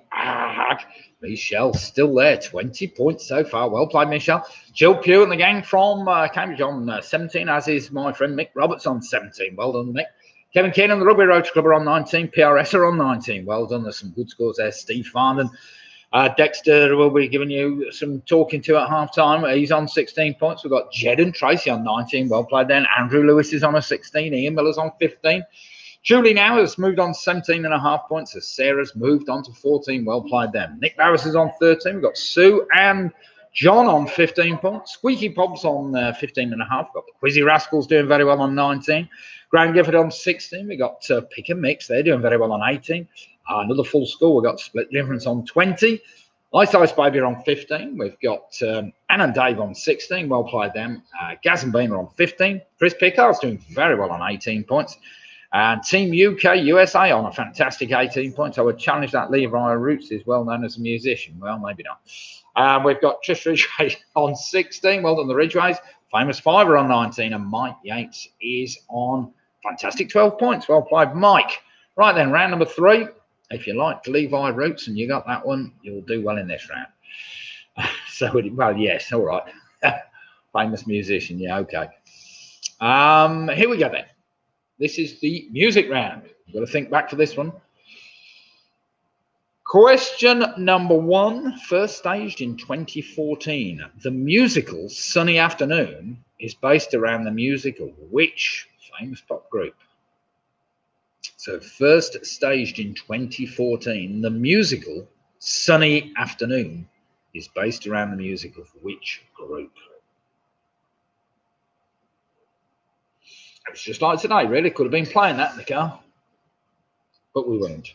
Michelle still there. 20 points so far. Well played, Michelle. Jill Pugh and the gang from Cambridge on 17, as is my friend Mick Roberts on 17. Well done, Mick. Kevin Keenan, the Rugby Road Clubber on 19. PRS are on 19. Well done. There's some good scores there. Steve Farnan. Dexter will be giving you some talking to at half time. He's on 16 points. We've got Jed and Tracy on 19. Well played then. Andrew Lewis is on a 16. Ian Miller's on 15. Julie now has moved on 17.5 points as Sarah's moved on to 14. Well played then. Nick Barris is on 13. We've got Sue and John on 15 points. Squeaky Pob's on 15.5. We've got the Quizzy Rascals doing very well on 19. Graham Gifford on 16. We've got Pick and Mix. They're doing very well on 18. Another full score. We've got Split Difference on 20. Ice Baby are on 15. We've got Anne and Dave on 16. Well played them. Gaz and Beamer on 15. Chris Pickard's doing very well on 18 points. And Team UK USA on a fantastic 18 points. I would challenge that. Levi Roots is well known as a musician. Well, maybe not. We've got Trish Ridgway on 16. Well done, the Ridgways. Famous Fiver on 19. And Mike Yates is on fantastic 12 points. Well played, Mike. Right then, round number 3. If you like Levi Roots and you got that one, you'll do well in this round. Well, yes, all right. Famous musician, yeah, okay. Here we go then. This is the music round. You've got to think back for this one. Question number 1, first staged in 2014. The musical Sunny Afternoon is based around the music of which famous pop group? So first staged in 2014, the musical Sunny Afternoon is based around the music of which group? It's just like today, really. Could have been playing that in the car, but we won't.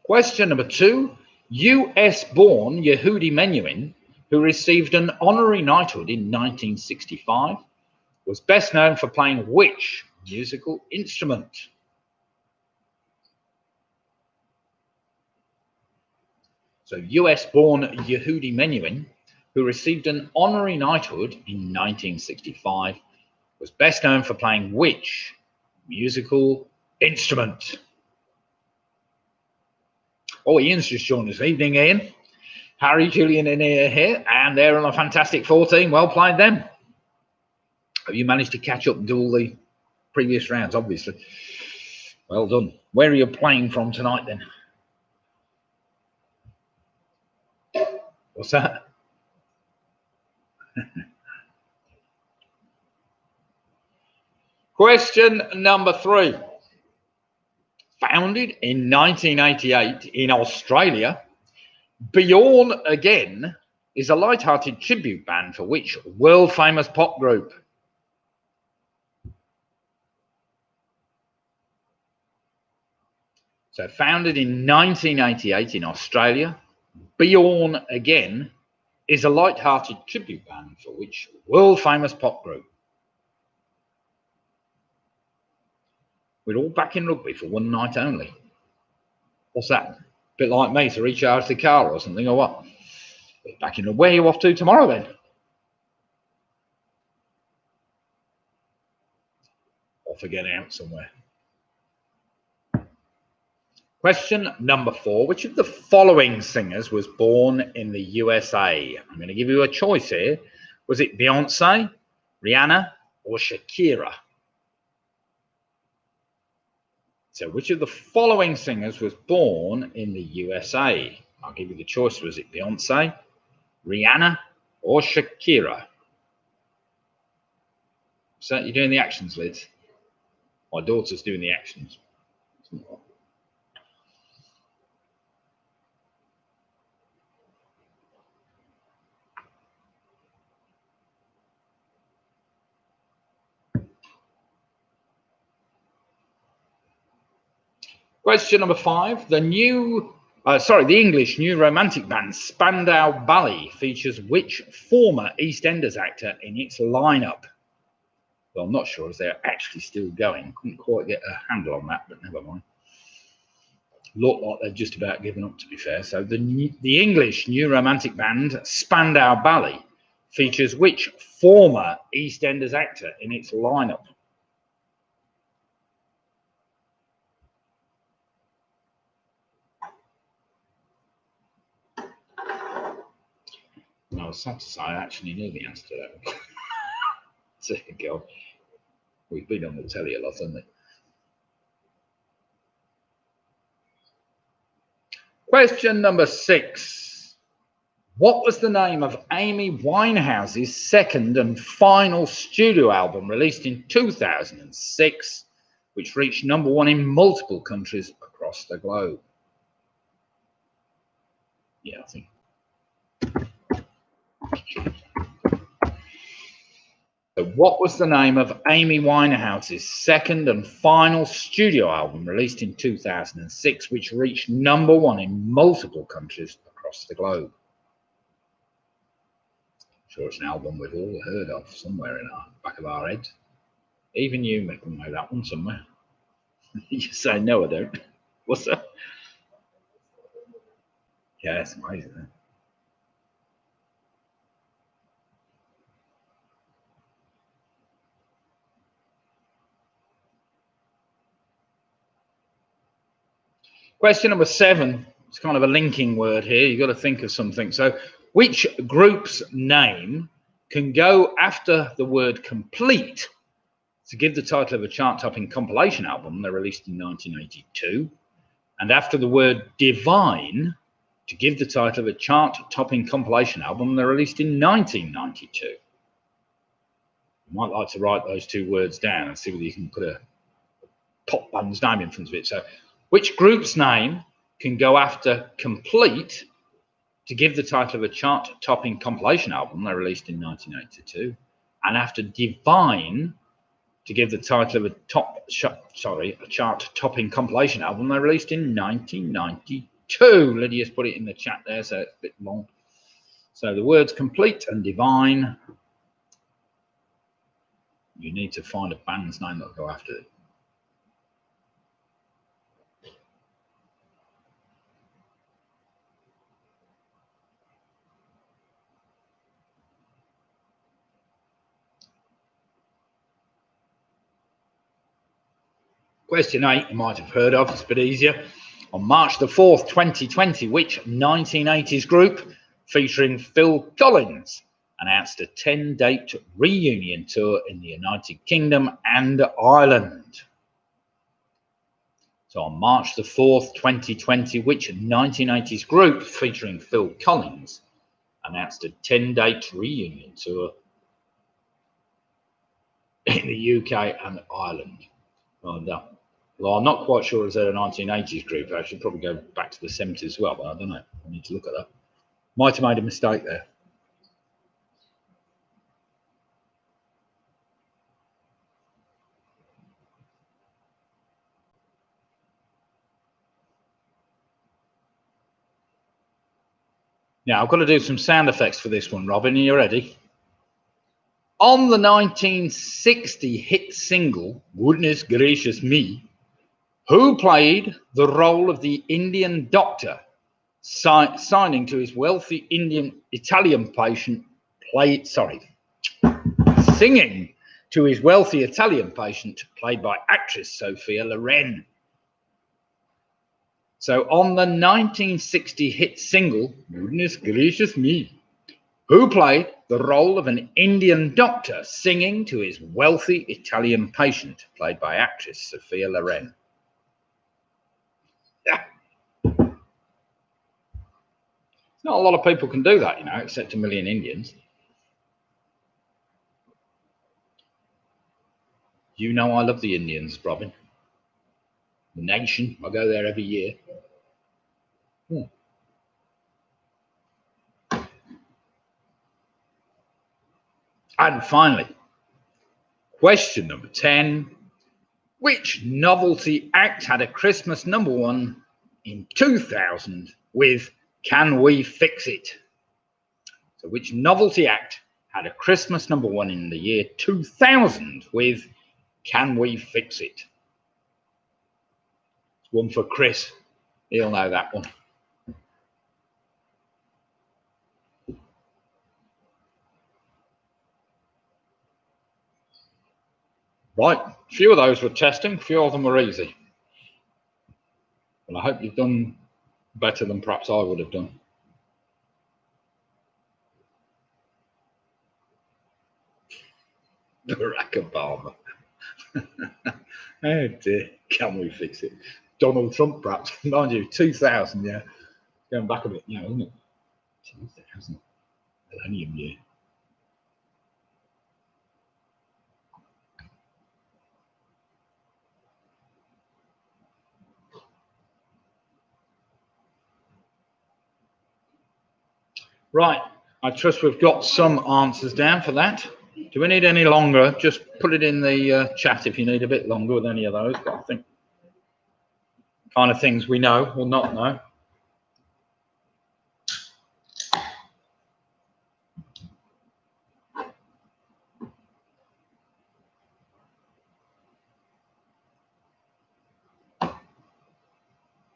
Question number 2. US-born Yehudi Menuhin, who received an honorary knighthood in 1965, was best known for playing which musical instrument? So US-born Yehudi Menuhin, who received an honorary knighthood in 1965, was best known for playing which musical instrument? Oh, Ian's just joined us. Evening, Ian. Harry, Julian, and Ian here, and they're on a fantastic 14. Well played them. Have you managed to catch up and do all the previous rounds, obviously? Well done. Where are you playing from tonight, then? What's that? Question number 3. Founded in 1988 in Australia, Bjorn Again is a light-hearted tribute band for which world-famous pop group? So founded in 1988 in Australia, Bjorn Again is a light-hearted tribute band for which world-famous pop group? We're all back in rugby for one night only. What's that? A bit like me to recharge the car or something, or what? Back in. Where are you off to tomorrow then? Off again out somewhere. Question number 4. Which of the following singers was born in the USA? I'm going to give you a choice here. Was it Beyonce, Rihanna, or Shakira? So which of the following singers was born in the USA? I'll give you the choice. Was it Beyonce, Rihanna, or Shakira? So you're doing the actions, Liz. My daughter's doing the actions. Question number 5. The English new romantic band Spandau Ballet features which former EastEnders actor in its lineup? Well, I'm not sure if they're actually still going. Couldn't quite get a handle on that, but never mind. Look like they've just about given up, to be fair. So the English new romantic band Spandau Ballet features which former EastEnders actor in its lineup? No, I was sad to say I actually knew the answer to that. There you go. We've been on the telly a lot, haven't we? Question number 6. What was the name of Amy Winehouse's second and final studio album released in 2006, which reached #1 in multiple countries across the globe? Yeah, I think. So what was the name of Amy Winehouse's second and final studio album released in 2006, which reached #1 in multiple countries across the globe? I'm sure it's an album we've all heard of somewhere in our back of our heads. Even you may know that one somewhere. You say no, I don't. What's that? Yeah, it's amazing. Isn't it? Question number 7. It's kind of a linking word here. You've got to think of something. So, which group's name can go after the word complete to give the title of a chart-topping compilation album they released in 1982, and after the word divine to give the title of a chart-topping compilation album they released in 1992? You might like to write those two words down and see whether you can put a pop band's name in front of it. So, which group's name can go after complete to give the title of a chart-topping compilation album they released in 1982, and after divine to give the title of a chart-topping compilation album they released in 1992. Lydia's put it in the chat there, so it's a bit long. So the words complete and divine, you need to find a band's name that'll go after it. Question 8, you might have heard of, it's a bit easier. On March the 4th, 2020, which 1980s group featuring Phil Collins announced a 10-date reunion tour in the United Kingdom and Ireland? So on March the 4th, 2020, which 1980s group featuring Phil Collins announced a 10-date reunion tour in the UK and Ireland? Well, I'm not quite sure if they're a 1980s group. I should probably go back to the 70s as well, but I don't know. I need to look at that. Might have made a mistake there. Now, I've got to do some sound effects for this one, Robin. Are you ready? On the 1960 hit single, Goodness Gracious Me, who played the role of the Indian doctor signing to his wealthy Italian patient, singing to his wealthy Italian patient, played by actress Sophia Loren? So on the 1960 hit single, Goodness Gracious Me, who played the role of an Indian doctor singing to his wealthy Italian patient, played by actress Sophia Loren? Yeah. Not a lot of people can do that, you know, except a million Indians. You know I love the Indians, Robin. The nation. I go there every year. And finally, question number 10. Which novelty act had a Christmas #1 in 2000 with Can We Fix It? So which novelty act had a Christmas #1 in the year 2000 with Can We Fix It? It's one for Chris. He'll know that one. Right, a few of those were testing, a few of them were easy. Well, I hope you've done better than perhaps I would have done. Barack Obama. Oh dear, can we fix it? Donald Trump, perhaps. Mind you, 2000, yeah. Going back a bit, you know, isn't it? 2000, millennium year. Right, I trust we've got some answers down for that. Do we need any longer? Just put it in the chat if you need a bit longer with any of those. But I think kind of things we know or not know.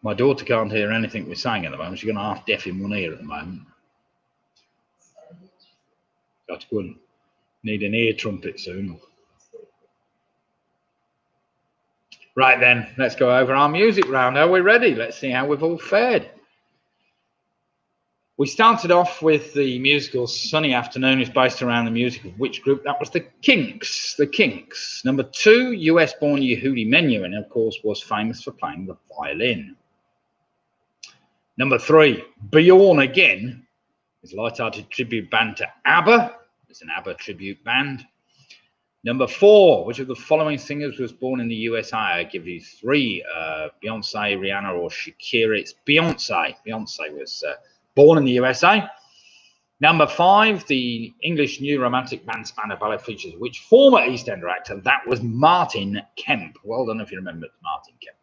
My daughter can't hear anything we're saying at the moment. She's going to half deaf in one ear at the moment. Got to go and need an ear trumpet soon. Right then, let's go over our music round. Are we ready? Let's see how we've all fared. We started off with the musical Sunny Afternoon. It's based around the music of which group? That was the Kinks. The Kinks. Number 2, US-born Yehudi Menuhin, of course, was famous for playing the violin. Number 3, Bjorn Again, is a light-hearted tribute band to ABBA. It's an ABBA tribute band. Number 4, which of the following singers was born in the USA? I give you 3, Beyonce, Rihanna, or Shakira. It's Beyonce. Beyonce was born in the USA. Number 5, the English new romantic band Spandau Ballet features which former EastEnder actor? That was Martin Kemp. Well done if you remember Martin Kemp.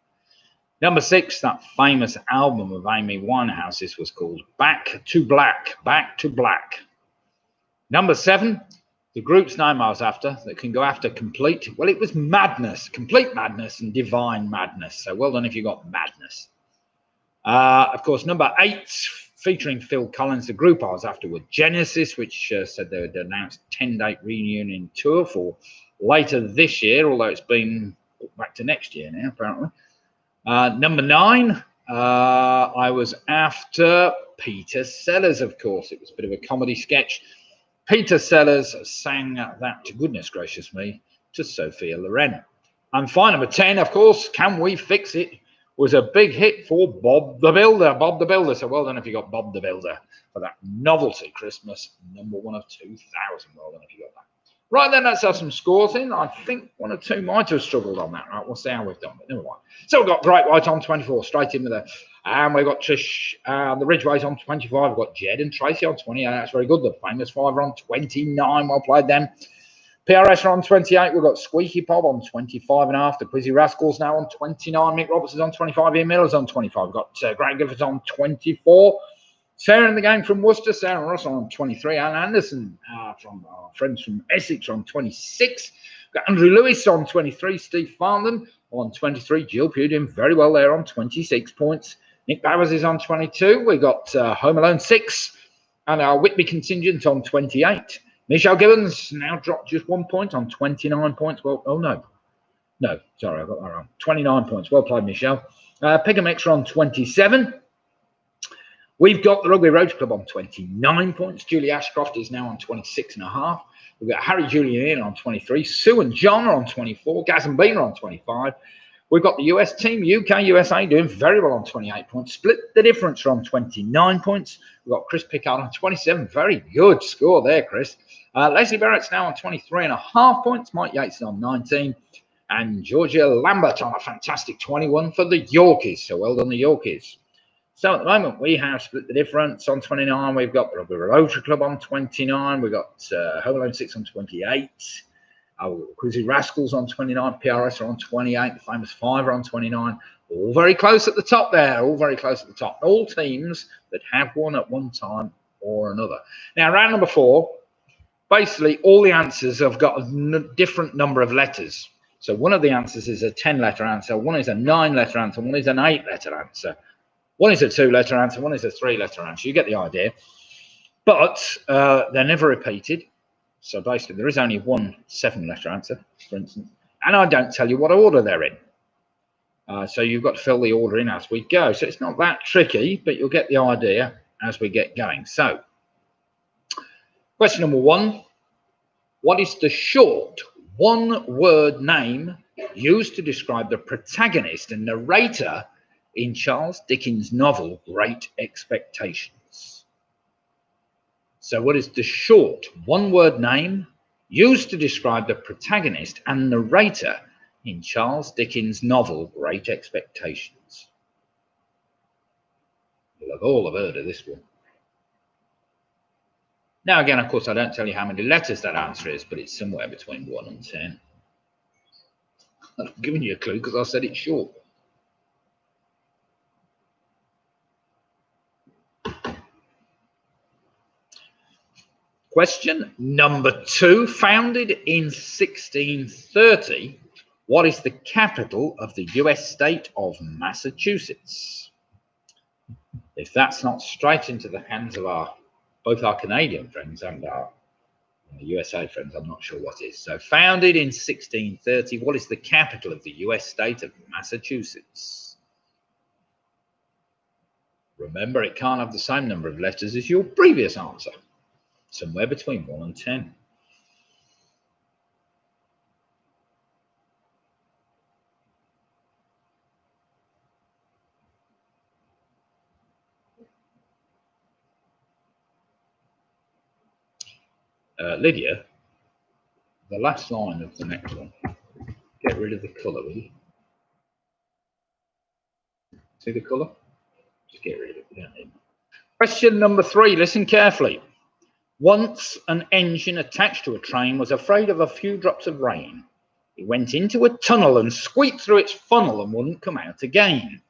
Number 6, that famous album of Amy Winehouse, this was called Back to Black. Back to Black. Number 7, the group's name I was after, that can go after complete. Well, it was Madness, Complete Madness and Divine Madness. So well done if you got Madness. Of course, number 8, featuring Phil Collins, the group I was after were Genesis, which said they would announce 10-date reunion tour for later this year, although it's been back to next year now, apparently. Number 9, I was after Peter Sellers, of course. It was a bit of a comedy sketch. Peter Sellers sang that, to goodness gracious me, to Sophia Loren. And final number 10, of course, Can We Fix It? Was a big hit for Bob the Builder. Bob the Builder. So well done if you got Bob the Builder for that novelty Christmas number 1 of 2000. Well done if you got that. Right then, let's have some scores in. I think 1 or 2 might have struggled on that. Right, we'll see how we've done, but never mind. So we've got Great White on 24, straight in with her. And we've got Trish, the Ridgeways on 25. We've got Jed and Tracy on 28. That's very good. The Famous Five are on 29. Well played them. PRS are on 28. We've got Squeaky Pop on 25.5. The Quizzy Rascals now on 29. Mick Robertson's on 25. Ian Miller's on 25. We've got Greg Gifford on 24. Sarah in the Game from Worcester, Sarah Russell on 23. Anne Anderson from our friends from Essex on 26. We've got Andrew Lewis on 23. Steve Farland on 23. Jill Pugh doing very well there on 26 points. Nick Bowers is on 22. We've got Home Alone 6 and our Whitby contingent on 28. Michelle Gibbons now dropped just 1 point on 29 points. Well, oh no. No, sorry, I got that wrong. 29 points. Well played, Michelle. Piggham Extra on 27. We've got the Rugby Rotary Club on 29 points. Julie Ashcroft is now on 26.5. We've got Harry Julian on 23. Sue and John are on 24. Gaz and Bean are on 25. We've got the US team, UK, USA, doing very well on 28 points. Split the Difference are on 29 points. We've got Chris Pickard on 27. Very good score there, Chris. Leslie Barrett's now on 23.5 points. Mike Yates is on 19. And Georgia Lambert on a fantastic 21 for the Yorkies. So well done, the Yorkies. So at the moment, we have Split the Difference on 29. We've got the Rugby Rotary Club on 29. We've got Home Alone 6 on 28. Our Quizzy Rascals on 29. PRS are on 28. The Famous Five are on 29. All very close at the top there. All very close at the top. All teams that have won at one time or another. Now, round number 4, basically all the answers have got a different number of letters. So one of the answers is a 10-letter answer. One is a 9-letter answer. One is an 8-letter answer. One is a 2-letter answer, one is a 3-letter answer. You get the idea. But they're never repeated. So basically, there is only one 7-letter answer, for instance. And I don't tell you what order they're in. So you've got to fill the order in as we go. So it's not that tricky, but you'll get the idea as we get going. So, question number 1. What is the short one-word name used to describe the protagonist and narrator in Charles Dickens' novel Great Expectations? So what is the short one-word name used to describe the protagonist and narrator in Charles Dickens' novel Great Expectations? You'll have all heard of this one. Now again, of course, I don't tell you how many letters that answer is, but it's somewhere between 1 and 10. I'm giving you a clue because I said it's short. Question number 2. Founded in 1630, what is the capital of the US state of Massachusetts? If that's not straight into the hands of both our Canadian friends and our USA friends, I'm not sure what is. So founded in 1630, what is the capital of the US state of Massachusetts? Remember, it can't have the same number of letters as your previous answer. Somewhere between 1 and 10. Lydia, the last line of the next one. Get rid of the colour, will you? See the colour? Just get rid of it. We don't need it. Question number 3. Listen carefully. Once an engine attached to a train was afraid of a few drops of rain. It went into a tunnel and squeaked through its funnel and wouldn't come out again.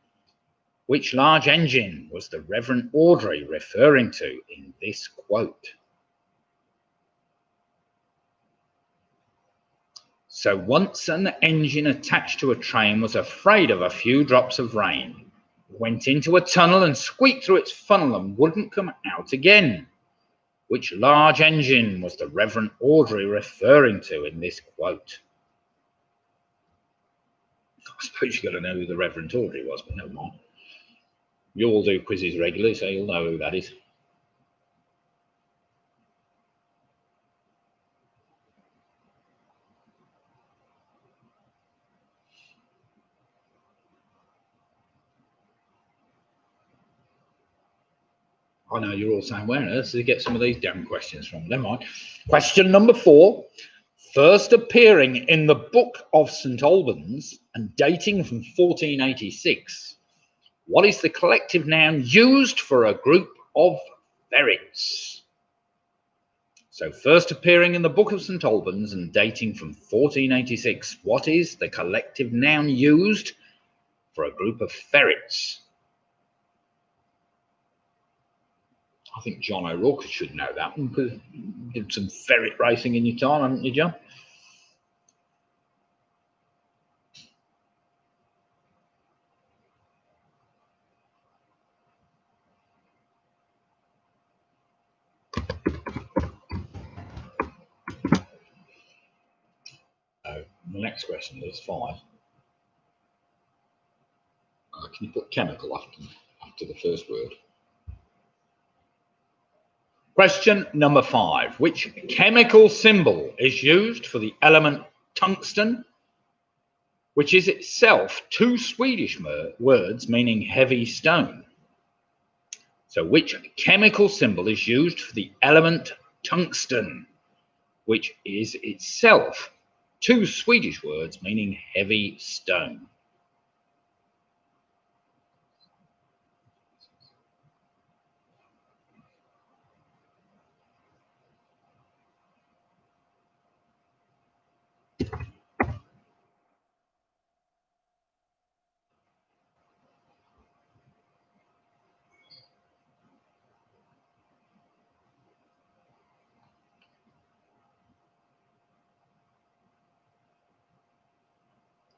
Which large engine was the Reverend Audrey referring to in this quote? So once an engine attached to a train was afraid of a few drops of rain. It went into a tunnel and squeaked through its funnel and wouldn't come out again. Which large engine was the Reverend Audrey referring to in this quote? I suppose you've got to know who the Reverend Audrey was, but never mind. You all do quizzes regularly, so you'll know who that is. I know you're all saying, where on earth did you get some of these damn questions from? Never mind. Question number 4. First appearing in the Book of St. Albans and dating from 1486, what is the collective noun used for a group of ferrets? So first appearing in the Book of St. Albans and dating from 1486, what is the collective noun used for a group of ferrets? I think John O'Rourke should know that one because you did some ferret racing in your time, haven't you, John? The next question is 5. Can you put chemical after the first word? Question number 5. Which chemical symbol is used for the element tungsten, which is itself 2 Swedish words meaning heavy stone? So which chemical symbol is used for the element tungsten, which is itself 2 Swedish words meaning heavy stone?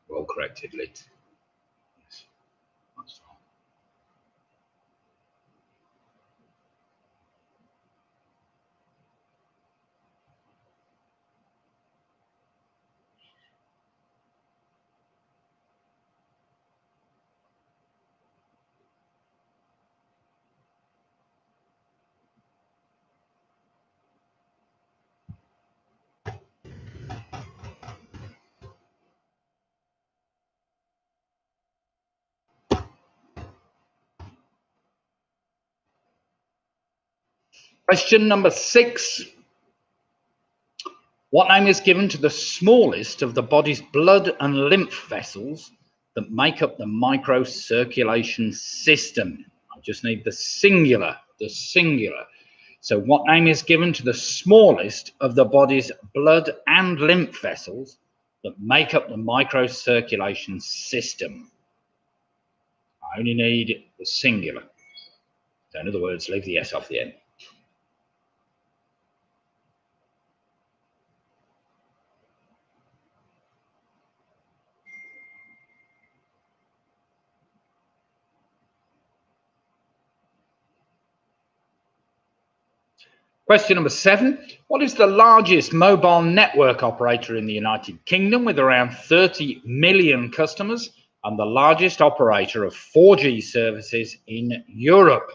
Well corrected, Lit. Yes, that's fine. Question number 6. What name is given to the smallest of the body's blood and lymph vessels that make up the microcirculation system? I just need the singular, So what name is given to the smallest of the body's blood and lymph vessels that make up the microcirculation system? I only need the singular. So in other words, leave the S off the end. Question number 7. What is the largest mobile network operator in the United Kingdom with around 30 million customers and the largest operator of 4G services in Europe?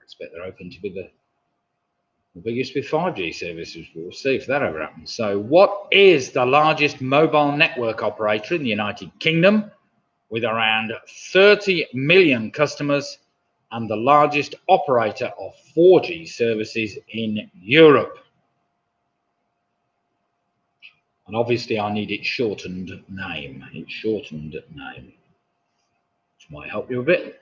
I expect they're hoping to be the biggest with 5G services. We'll see if that ever happens. So what is the largest mobile network operator in the United Kingdom with around 30 million customers and the largest operator of 4G services in Europe? And obviously I need its shortened name. Which might help you a bit.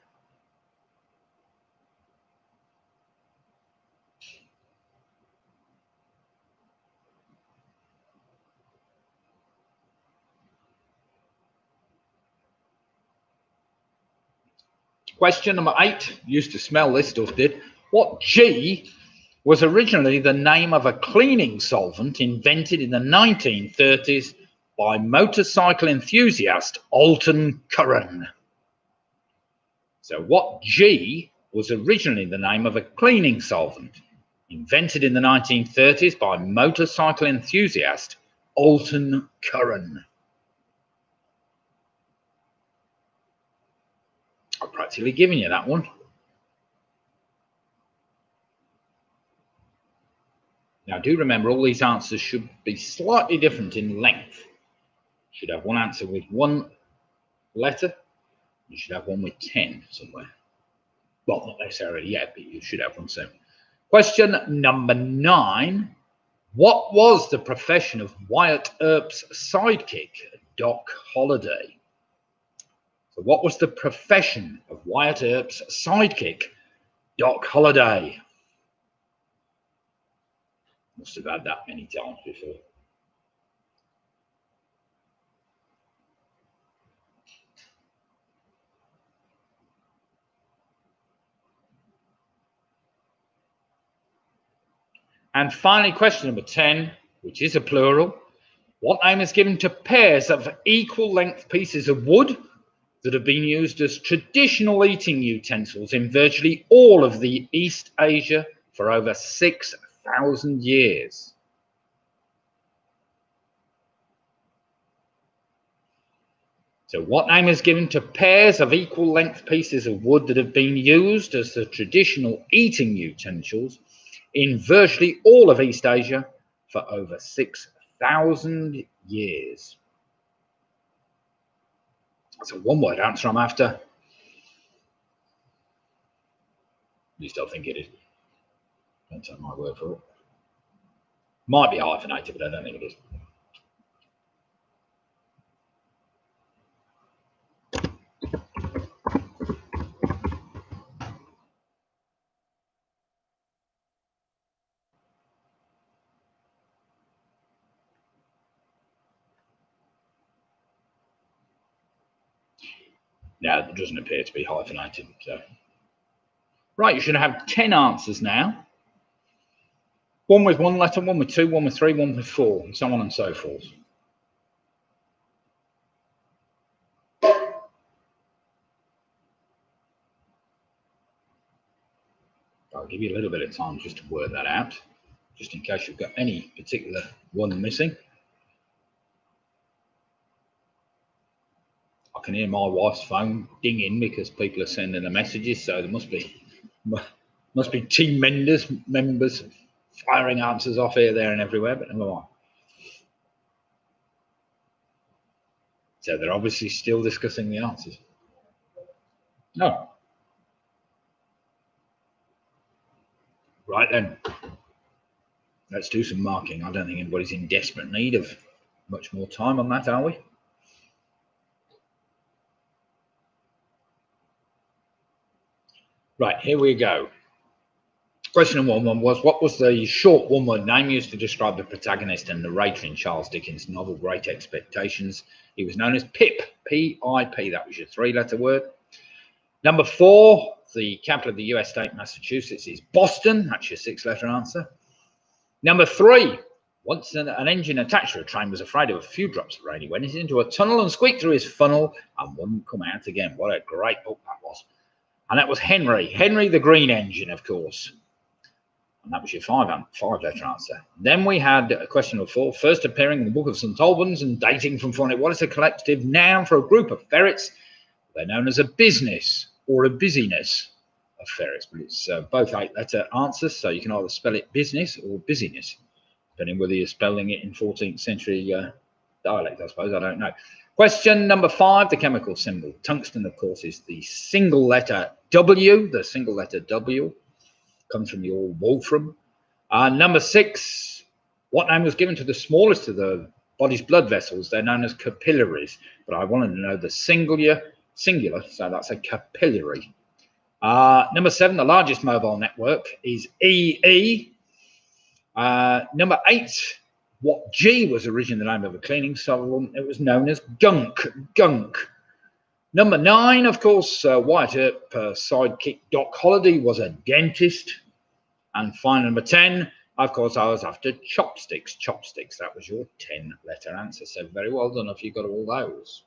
Question number 8. Used to smell this stuff, did. What G was originally the name of a cleaning solvent invented in the 1930s by motorcycle enthusiast Alton Curran? So what G was originally the name of a cleaning solvent invented in the 1930s by motorcycle enthusiast Alton Curran? I've practically given you that one. Now do remember, all these answers should be slightly different in length. You should have one answer with 1 letter. You should have one with 10 somewhere. Well, not necessarily yet, but you should have one soon. Question number 9. What was the profession of Wyatt Earp's sidekick, Doc Holliday? So what was the profession of Wyatt Earp's sidekick, Doc Holliday? Must have had that many times before. And finally, question number 10, which is a plural. What name is given to pairs of equal length pieces of wood that have been used as traditional eating utensils in virtually all of the East Asia for over 6,000 years? So what name is given to pairs of equal length pieces of wood that have been used as the traditional eating utensils in virtually all of East Asia for over 6,000 years? That's a one-word answer I'm after. At least I think it is. Don't take my word for it. Might be hyphenated, but I don't think it is. No, it doesn't appear to be hyphenated. So, right, you should have 10 answers now. One with 1 letter, one with 2, one with 3, one with 4, and so on and so forth. I'll give you a little bit of time just to work that out, just in case you've got any particular one missing. I can hear my wife's phone dinging because people are sending the messages, so there must be team members firing answers off here, there, and everywhere, but never mind. So they're obviously still discussing the answers. No. Right then, let's do some marking. I don't think anybody's in desperate need of much more time on that, are we? Right, here we go. Question number one was, what was the short one-word name used to describe the protagonist and narrator in Charles Dickens' novel Great Expectations? He was known as Pip, P-I-P. That was your three-letter word. Number four, the capital of the US state, Massachusetts, is Boston. That's your six-letter answer. Number three, once an engine attached to a train was afraid of a few drops of rain, he went into a tunnel and squeaked through his funnel and wouldn't come out again. What a great book that was. And that was Henry the Green Engine, of course. And that was your five-letter answer. Then we had a question number four, first appearing in the Book of St. Albans and dating from Fournette. What is a collective noun for a group of ferrets? They're known as a business or a busyness of ferrets, but it's both eight-letter answers, so you can either spell it business or busyness, depending whether you're spelling it in 14th century dialect, I suppose. I don't know. Question number five, the chemical symbol. Tungsten, of course, is the single letter W. The single letter W comes from the old wolfram. Number six, what name was given to the smallest of the body's blood vessels? They're known as capillaries, but I wanted to know the singular, so that's a capillary. Number seven, the largest mobile network is EE. Number eight, what G was originally the name of a cleaning solvent? It was known as gunk. Number nine, of course, Wyatt Earp sidekick Doc Holliday was a dentist. And final number 10, of course, I was after chopsticks. That was your 10-letter answer. So very well done if you got all those.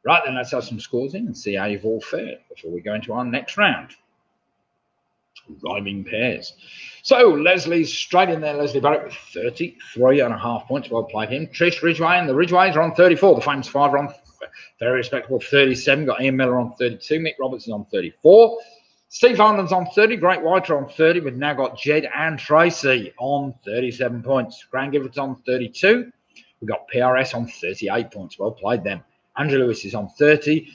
Right, then let's have some scores in and see how you've all fared before we go into our next round. Rhyming pairs. So Leslie's straight in there. Leslie Barrett with 33.5 points. Well played him. Trish Ridgway and the Ridgways are on 34. The Famous Five are on very respectable 37. Got Ian Miller on 32. Mick Robertson on 34. Steve Harlan's on 30. Great White on 30. We've now got Jed and Tracy on 37 points. Grant Giffords on 32. We've got PRS on 38 points. Well played them. Andrew Lewis is on 30.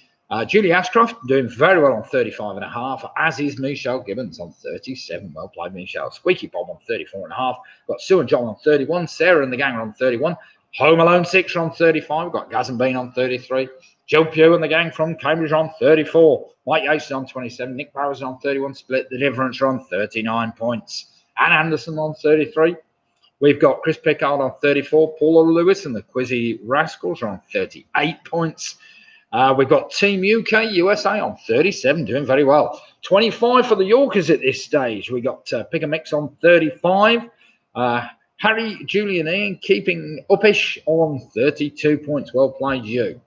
Julie Ashcroft doing very well on 35.5, as is Michelle Gibbons on 37. Well played, Michelle. Squeaky Bob on 34.5. Got Sue and John on 31. Sarah and the gang are on 31. Home Alone 6 are on 35. We've got Gaz and Bean on 33. Joe Pugh and the gang from Cambridge on 34. Mike Yates is on 27. Nick Barrows on 31. Split the Difference are on 39 points. Anne Anderson on 33. We've got Chris Pickard on 34. Paula Lewis and the Quizzy Rascals are on 38 points. We've got Team UK, USA on 37, doing very well. 25 for the Yorkers at this stage. We got Pick a Mix on 35. Harry, Julian, Ian keeping uppish on 32 points. Well played, you.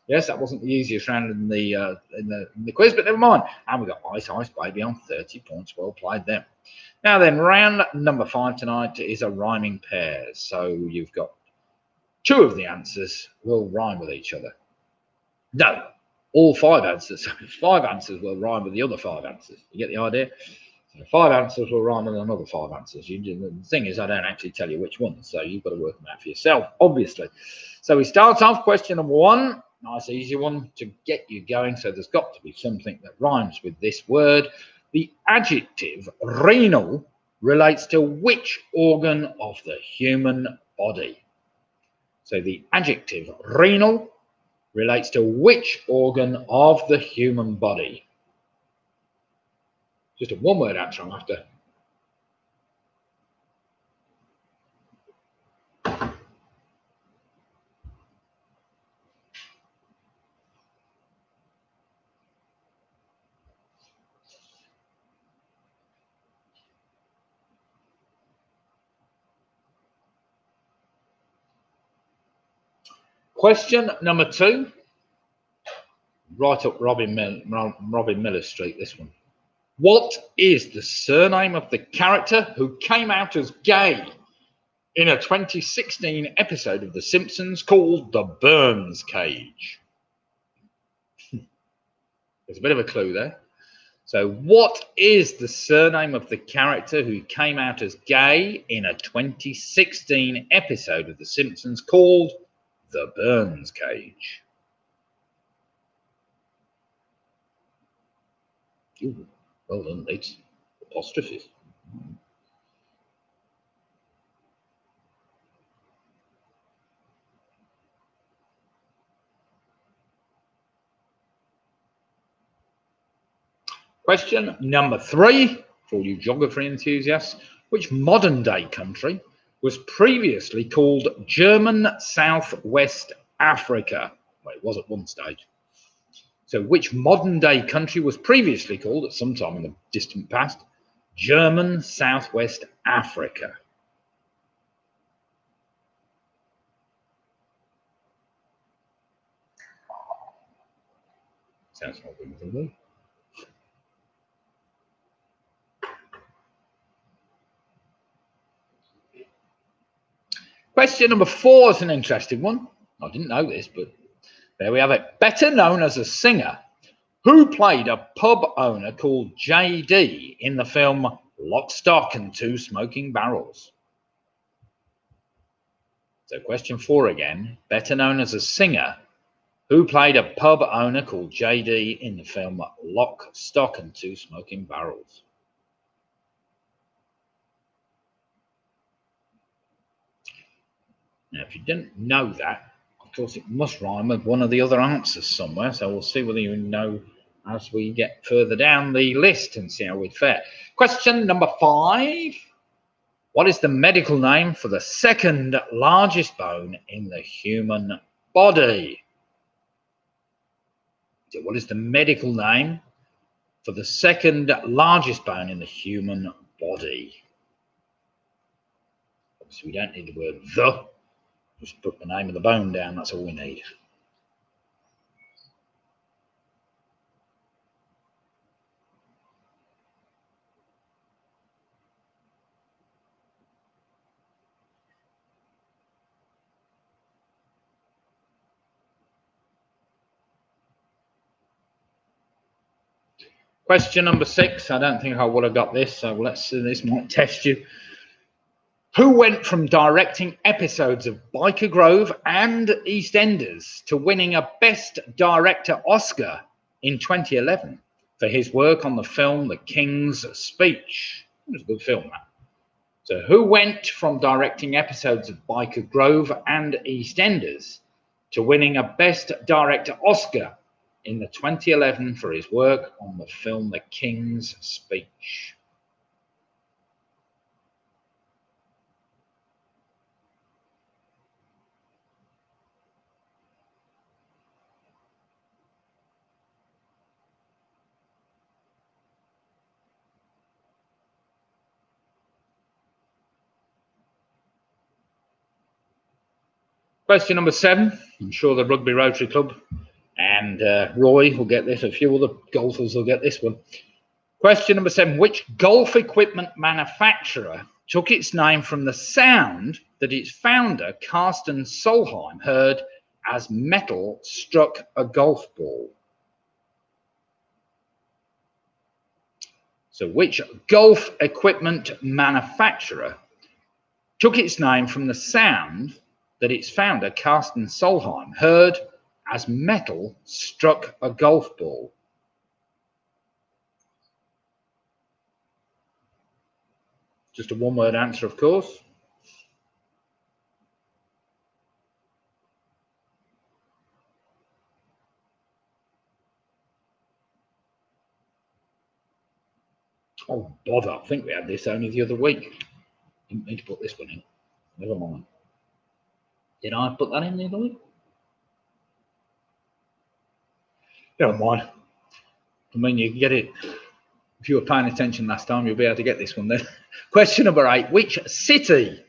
Yes, that wasn't the easiest round in the quiz, but never mind. And we've got Ice Baby on 30 points. Well played them. Now then, round number 5 tonight is a rhyming pair. So you've got two of the answers will rhyme with each other. No, all 5 answers. 5 answers will rhyme with the other 5 answers. You get the idea? So 5 answers will rhyme with another 5 answers. The thing is, I don't actually tell you which ones, so you've got to work them out for yourself, obviously. So we start off question number 1. Nice, easy one to get you going. So there's got to be something that rhymes with this word. The adjective renal relates to which organ of the human body? So the adjective renal relates to which organ of the human body? Just a one-word answer I'm after. Question number 2. Right up Robin Miller Street, this one. What is the surname of the character who came out as gay in a 2016 episode of The Simpsons called The Burns Cage? There's a bit of a clue there. So what is the surname of the character who came out as gay in a 2016 episode of The Simpsons called The Burns Cage? Ooh, well done, it's apostrophes. Question number 3 for you geography enthusiasts. Which modern day country was previously called German Southwest Africa? Well, it was at one stage. So which modern day country was previously called at some time in the distant past German Southwest Africa? Sounds like it. Question number 4 is an interesting one. I didn't know this, but there we have it. Better known as a singer, who played a pub owner called J.D. in the film Lock, Stock and Two Smoking Barrels? So question 4 again. Better known as a singer, who played a pub owner called J.D. in the film Lock, Stock and Two Smoking Barrels? Now, if you didn't know that, of course, it must rhyme with one of the other answers somewhere. So we'll see whether you know as we get further down the list and see how we fare. Question number 5. What is the medical name for the second largest bone in the human body? So what is the medical name for the second largest bone in the human body? Obviously, we don't need the word the. Just put the name of the bone down, that's all we need. Question number 6. I don't think I would have got this, so let's see. This might test you. Who went from directing episodes of Biker Grove and EastEnders to winning a Best Director Oscar in 2011 for his work on the film The King's Speech? It was a good film, that. So who went from directing episodes of Biker Grove and EastEnders to winning a Best Director Oscar in the 2011 for his work on the film The King's Speech? Question number 7. I'm sure the Rugby Rotary Club and Roy will get this. A few other golfers will get this one. Question number 7. Which golf equipment manufacturer took its name from the sound that its founder, Karsten Solheim, heard as metal struck a golf ball? So which golf equipment manufacturer took its name from the sound that its founder, Karsten Solheim, heard as metal struck a golf ball? Just a one-word answer, of course. Oh, bother. I think we had this only the other week. Didn't need to put this one in. Never mind. Did I put that in the other week? Never mind. I mean, you can get it. If you were paying attention last time, you'll be able to get this one then. Question number 8. Which city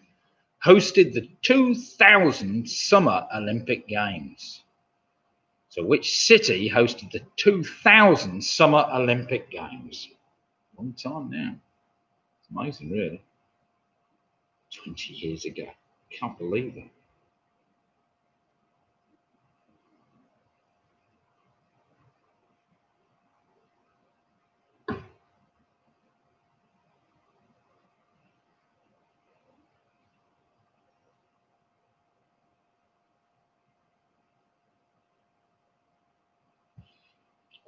hosted the 2000 Summer Olympic Games? So which city hosted the 2000 Summer Olympic Games? Long time now. It's amazing, really. 20 years ago. Can't believe it.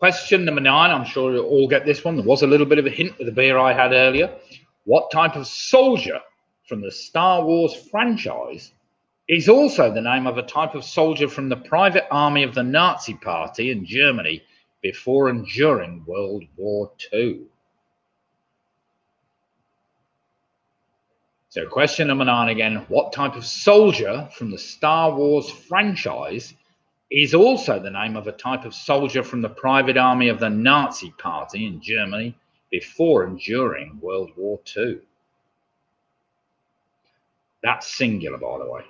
Question number 9, I'm sure you'll all get this one. There was a little bit of a hint with the beer I had earlier. What type of soldier from the Star Wars franchise is also the name of a type of soldier from the private army of the Nazi Party in Germany before and during World War II? So question number 9 again. What type of soldier from the Star Wars franchise is also the name of a type of soldier from the private army of the Nazi Party in Germany before and during World War II? That's singular, by the way.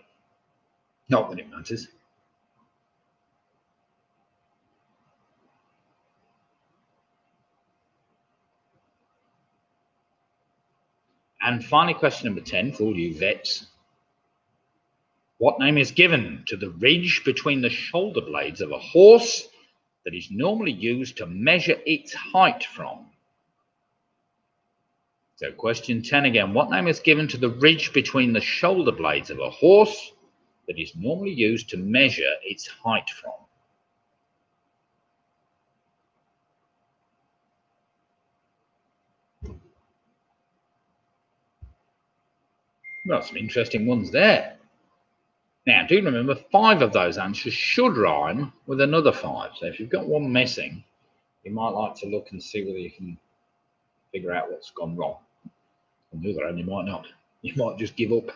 Not that it matters. And finally, question number 10 for all you vets. What name is given to the ridge between the shoulder blades of a horse that is normally used to measure its height from? So question 10 again. What name is given to the ridge between the shoulder blades of a horse that is normally used to measure its height from? Well, some interesting ones there. Now, do remember 5 of those answers should rhyme with another 5. So if you've got one missing, you might like to look and see whether you can figure out what's gone wrong. On the other hand, you might not. You might just give up.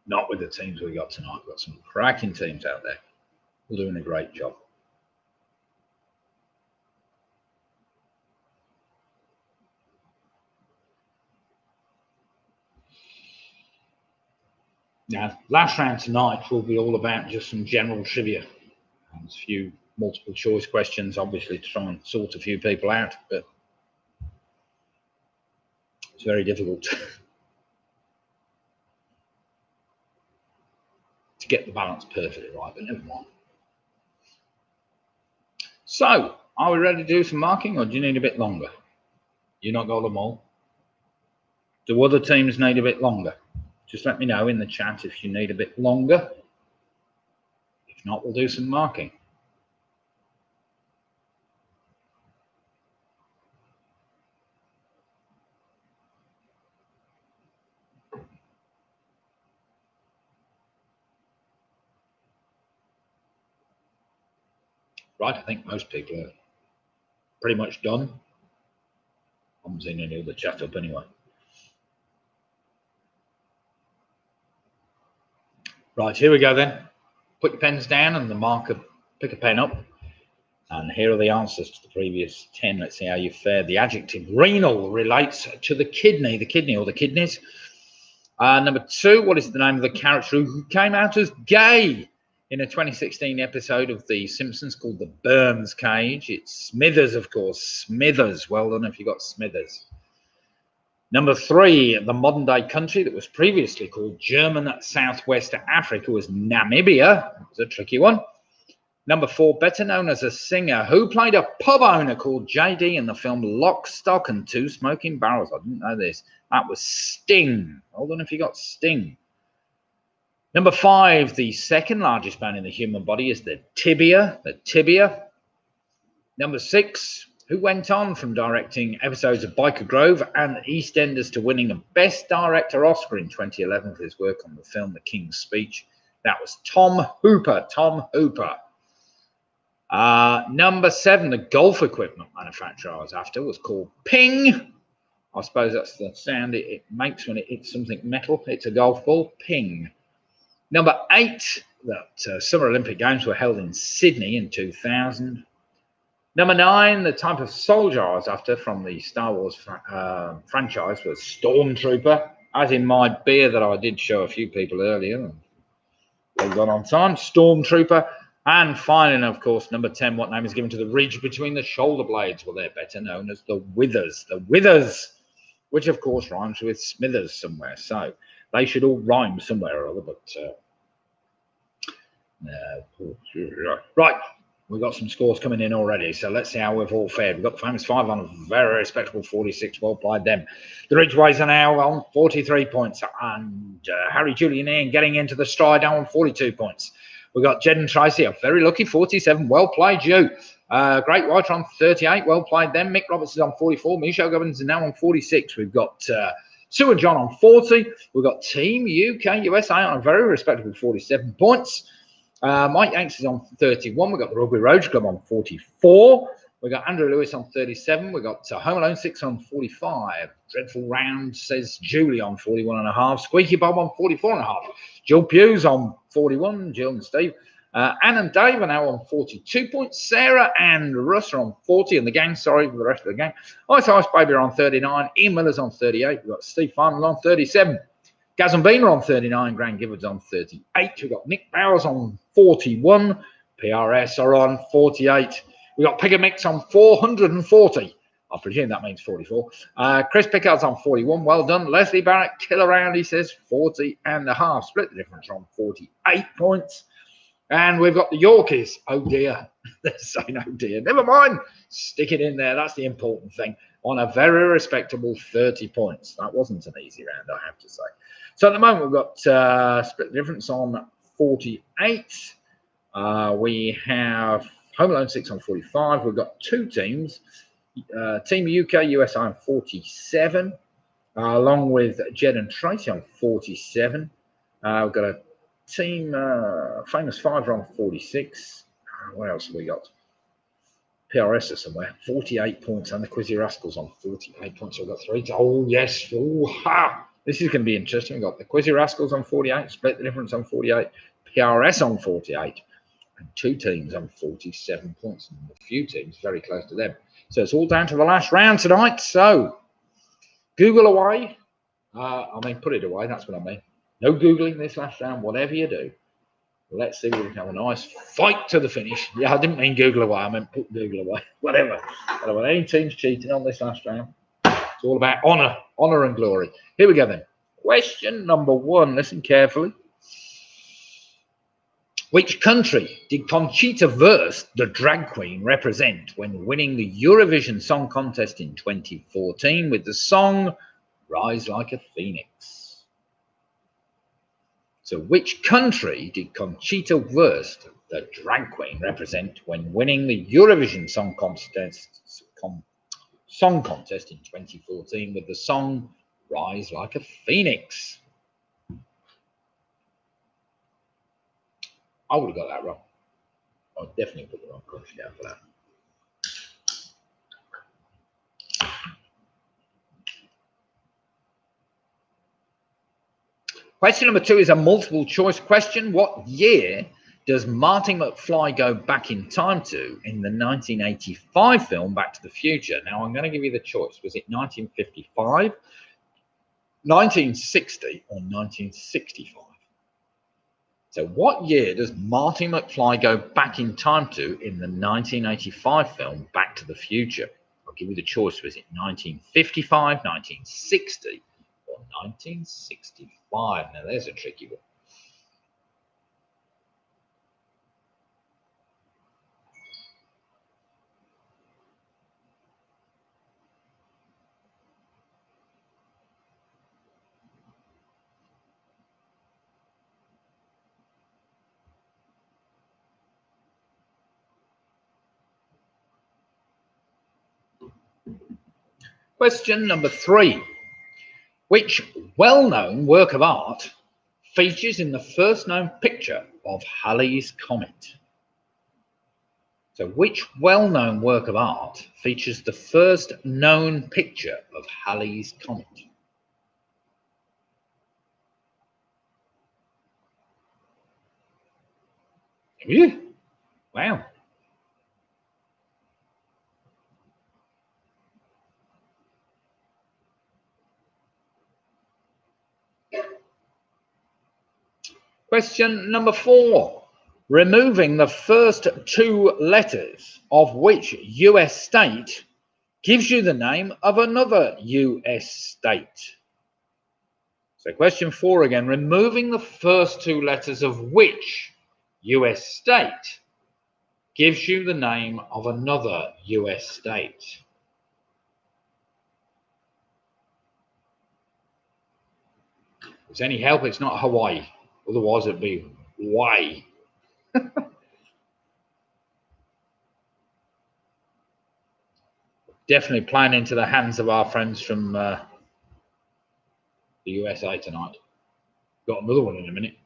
Not with the teams we got tonight. We've got some cracking teams out there. We're doing a great job. Now, last round tonight will be all about just some general trivia. There's a few multiple choice questions, obviously, to try and sort a few people out, but it's very difficult to get the balance perfectly right, but never mind. So, are we ready to do some marking, or do you need a bit longer? You not got them all? Do other teams need a bit longer? Just let me know in the chat if you need a bit longer. If not, we'll do some marking. Right, I think most people are pretty much done. I haven't seen any other chat up anyway. Right, here we go then. Put your pens down and the marker, pick a pen up. And here are the answers to the previous 10. Let's see how you fared. The adjective renal relates to the kidney or the kidneys. Number 2, what is the name of the character who came out as gay in a 2016 episode of The Simpsons called The Burns Cage? It's Smithers, of course. Smithers. Well done if you got Smithers. Number 3, the modern day country that was previously called German Southwest Africa was Namibia. That was a tricky one. Number 4, better known as a singer, who played a pub owner called JD in the film Lock, Stock and Two Smoking Barrels. I didn't know this. That was Sting. Hold on if you got Sting. Number 5, the second largest bone in the human body is the tibia. Number 6, who went on from directing episodes of Biker Grove and EastEnders to winning a Best Director Oscar in 2011 for his work on the film The King's Speech. That was Tom Hooper. Number 7, the golf equipment manufacturer I was after was called Ping. I suppose that's the sound it makes when it hits something metal. It's a golf ball. Ping. Number 8, that Summer Olympic Games were held in Sydney in 2000. Number 9, the type of soldier I was after from the Star Wars franchise was Stormtrooper, as in my beer that I did show a few people earlier. Well done on time, Stormtrooper. And finally, of course, number 10, what name is given to the ridge between the shoulder blades? Well, they're better known as the withers. The withers, which of course rhymes with Smithers somewhere. So they should all rhyme somewhere or other, but right. We've got some scores coming in already, so let's see how we've all fared. We've got the famous 5 on a very respectable 46. Well played them. The Ridgeways are now on 43 points, and Harry, Julian, Ian getting into the stride now on 42 points. We've got Jed and Tracy, a very lucky 47. Well played, you. Great White on 38. Well played them. Mick Roberts is on 44. Michelle Govins is now on 46. We've got Sue and John on 40. We've got Team UK USA on a very respectable 47 points. Mike Yanks is on 31. We've got the Rugby Road Club on 44. We've got Andrew Lewis on 37. We've got Home Alone 6 on 45. Dreadful Round says Julie on 41.5. Squeaky Bob on 44.5. Jill Hughes on 41. Jill and Steve. Anne and Dave are now on 42 points. Sarah and Russ are on 40. And the gang, sorry for the rest of the gang. Ice Baby are on 39. Ian Miller's on 38. We've got Steve Farnham on 37. Gaz and Bean are on 39. Grant Gibbons on 38. We've got Nick Bowers on 41. PRS are on 48. We've got Pigger Mix on 440. I presume that means 44. Chris Pickard's on 41. Well done. Leslie Barrett, Killer Round, he says 40.5. Split the difference on 48 points. And we've got the Yorkies. Oh dear. They're saying, oh dear. Never mind. Stick it in there. That's the important thing. On a very respectable 30 points. That wasn't an easy round, I have to say. So at the moment, we've got split the difference on 48. We have Home Alone 6 on 45. We've got two teams. Team UK, USA on 47, along with Jed and Tracy on 47. We've got a team, Famous Five on 46. What else have we got? PRS are somewhere, 48 points, and the Quizzy Rascals on 48 points. So we've got three. Oh, yes. Ooh, ha. This is going to be interesting. We've got the Quizzy Rascals on 48, split the difference on 48, PRS on 48, and two teams on 47 points, and a few teams very close to them. So it's all down to the last round tonight. So Google away. Put it away. That's what I mean. No Googling this last round, whatever you do. Let's see if we can have a nice fight to the finish. Yeah, I didn't mean Google away. I meant put Google away. Whatever. I don't want any teams cheating on this last round. It's all about honor and glory. Here we go then. Question number 1. Listen carefully. Which country did Conchita Wurst, the drag queen, represent when winning the Eurovision Song Contest in 2014 with the song Rise Like a Phoenix? So which country did Conchita Wurst, the drag queen, represent when winning the Eurovision Song Contest in 2014 with the song Rise Like a Phoenix? I would have got that wrong. I would definitely put the wrong country down for that. Question number 2 is a multiple choice question. What year does Marty McFly go back in time to in the 1985 film Back to the Future? Now, I'm going to give you the choice. Was it 1955, 1960, or 1965? So what year does Marty McFly go back in time to in the 1985 film Back to the Future? I'll give you the choice. Was it 1955, 1960, or 1965? Now, there's a tricky one. Question number 3. Which well-known work of art features in the first known picture of Halley's Comet? So which well-known work of art features the first known picture of Halley's Comet? Yeah. Wow. Question number 4. Removing the first 2 letters of which US state gives you the name of another US state? So question 4 again. Removing the first 2 letters of which US state gives you the name of another US state? If there's any help, it's not Hawaii. Otherwise, it'd be Hawaii. Definitely playing into the hands of our friends from the USA tonight. Got another one in a minute.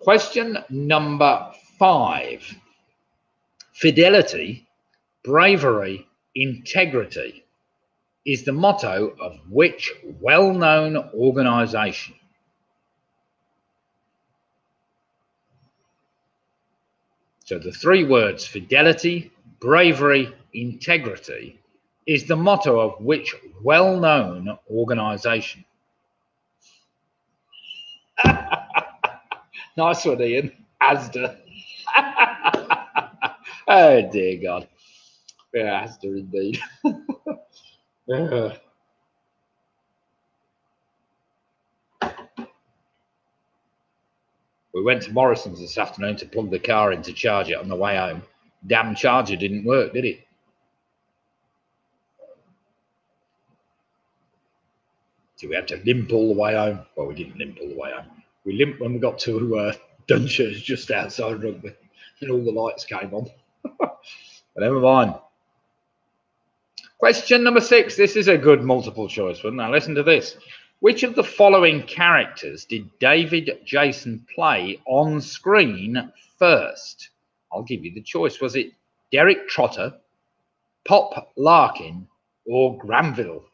Question number 5. Fidelity, bravery, integrity is the motto of which well-known organisation? So the 3 words fidelity, bravery, integrity is the motto of which well-known organisation? Nice one, Ian. Asda. Oh dear God. Yeah, Asda indeed. We went to Morrison's this afternoon to plug the car in to charge it on the way home. Damn charger didn't work, did it? So we had to limp all the way home. Well, we didn't limp all the way home. We limped when we got to Dunshires, just outside Rugby, and all the lights came on. But never mind. Question number 6. This is a good multiple choice one. Now listen to this. Which of the following characters did David Jason play on screen first? I'll give you the choice. Was it Derek Trotter, Pop Larkin, or Granville?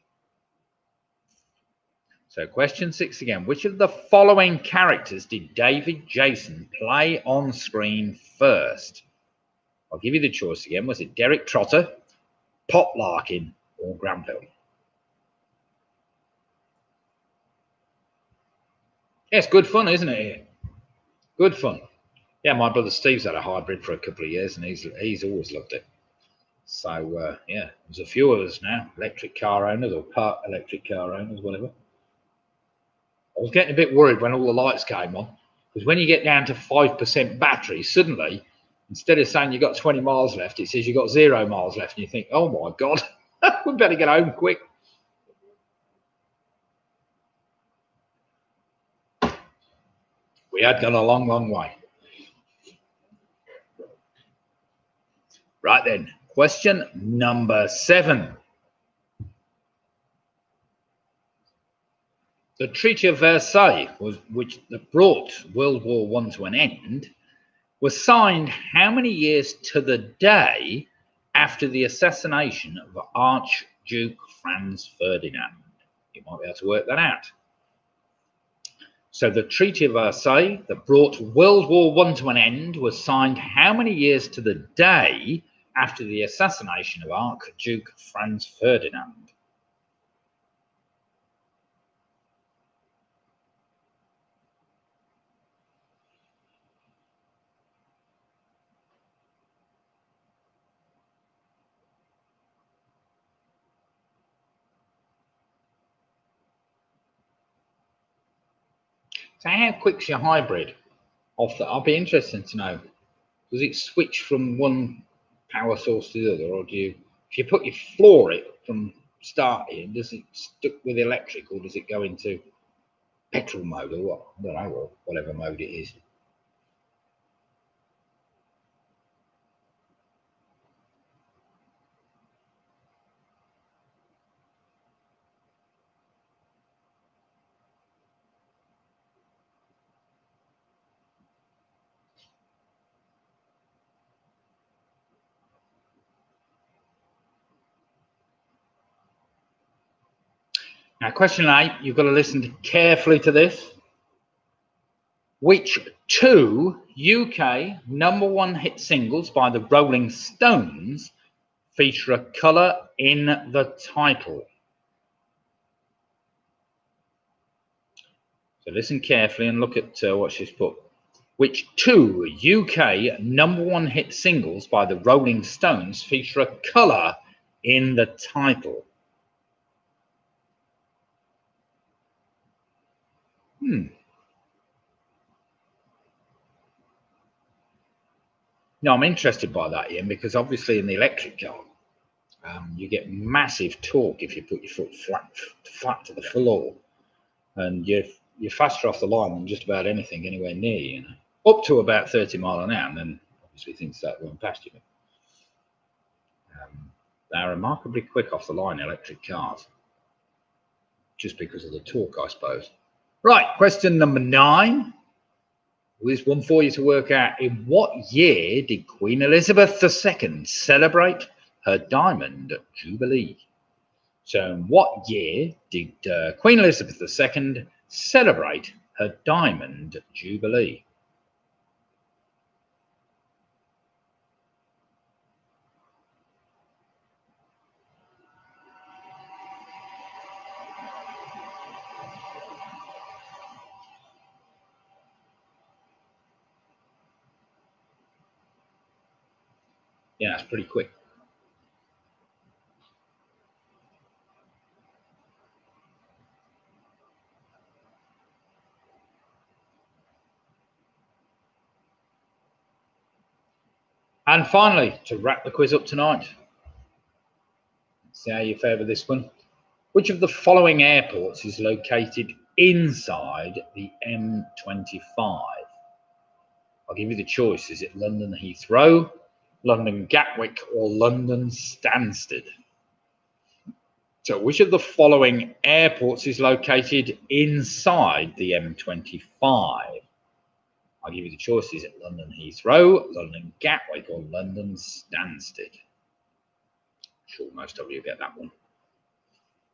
So question 6 again. Which of the following characters did David Jason play on screen first? I'll give you the choice again. Was it Derek Trotter, Pop Larkin, or Granville? Yes, good fun, isn't it? Good fun. Yeah, my brother Steve's had a hybrid for a couple of years, and he's always loved it. So yeah, there's a few of us now, electric car owners or part electric car owners, whatever. I was getting a bit worried when all the lights came on, because when you get down to 5% battery, suddenly, instead of saying you've got 20 miles left, it says you've got 0 miles left, and you think, oh my God, we better get home quick. We had gone a long, long way. Right then, question number 7. The Treaty of Versailles, which brought World War I to an end, was signed how many years to the day after the assassination of Archduke Franz Ferdinand? You might be able to work that out. So the Treaty of Versailles that brought World War I to an end was signed how many years to the day after the assassination of Archduke Franz Ferdinand? So how quick's your hybrid? I'll be interested to know. Does it switch from one power source to the other, or if you put your floor it from starting, does it stick with electric, or does it go into petrol mode, or what? I don't know, or whatever mode it is. Now, question 8, you've got to listen carefully to this. Which 2 UK #1 hit singles by the Rolling Stones feature a colour in the title? So listen carefully and look at what she's put. Which 2 UK #1 hit singles by the Rolling Stones feature a colour in the title? No, I'm interested by that, Ian, because obviously in the electric car, you get massive torque if you put your foot flat to the floor, and you're faster off the line than just about anything anywhere near you, up to about 30 miles an hour, and then obviously things start going past you. They're remarkably quick off the line, electric cars, just because of the torque, I suppose. Right, question number 9. There's one for you to work out. In what year did Queen Elizabeth II celebrate her Diamond Jubilee? So in what year did Queen Elizabeth II celebrate her Diamond Jubilee? Yeah, that's pretty quick. And finally, to wrap the quiz up tonight, see how you fare with this one. Which of the following airports is located inside the M25? I'll give you the choice. Is it London Heathrow, London Gatwick, or London Stansted? So which of the following airports is located inside the M25? I'll give you the choice. Is it London Heathrow, London Gatwick, or London Stansted? I'm sure most of you get that one.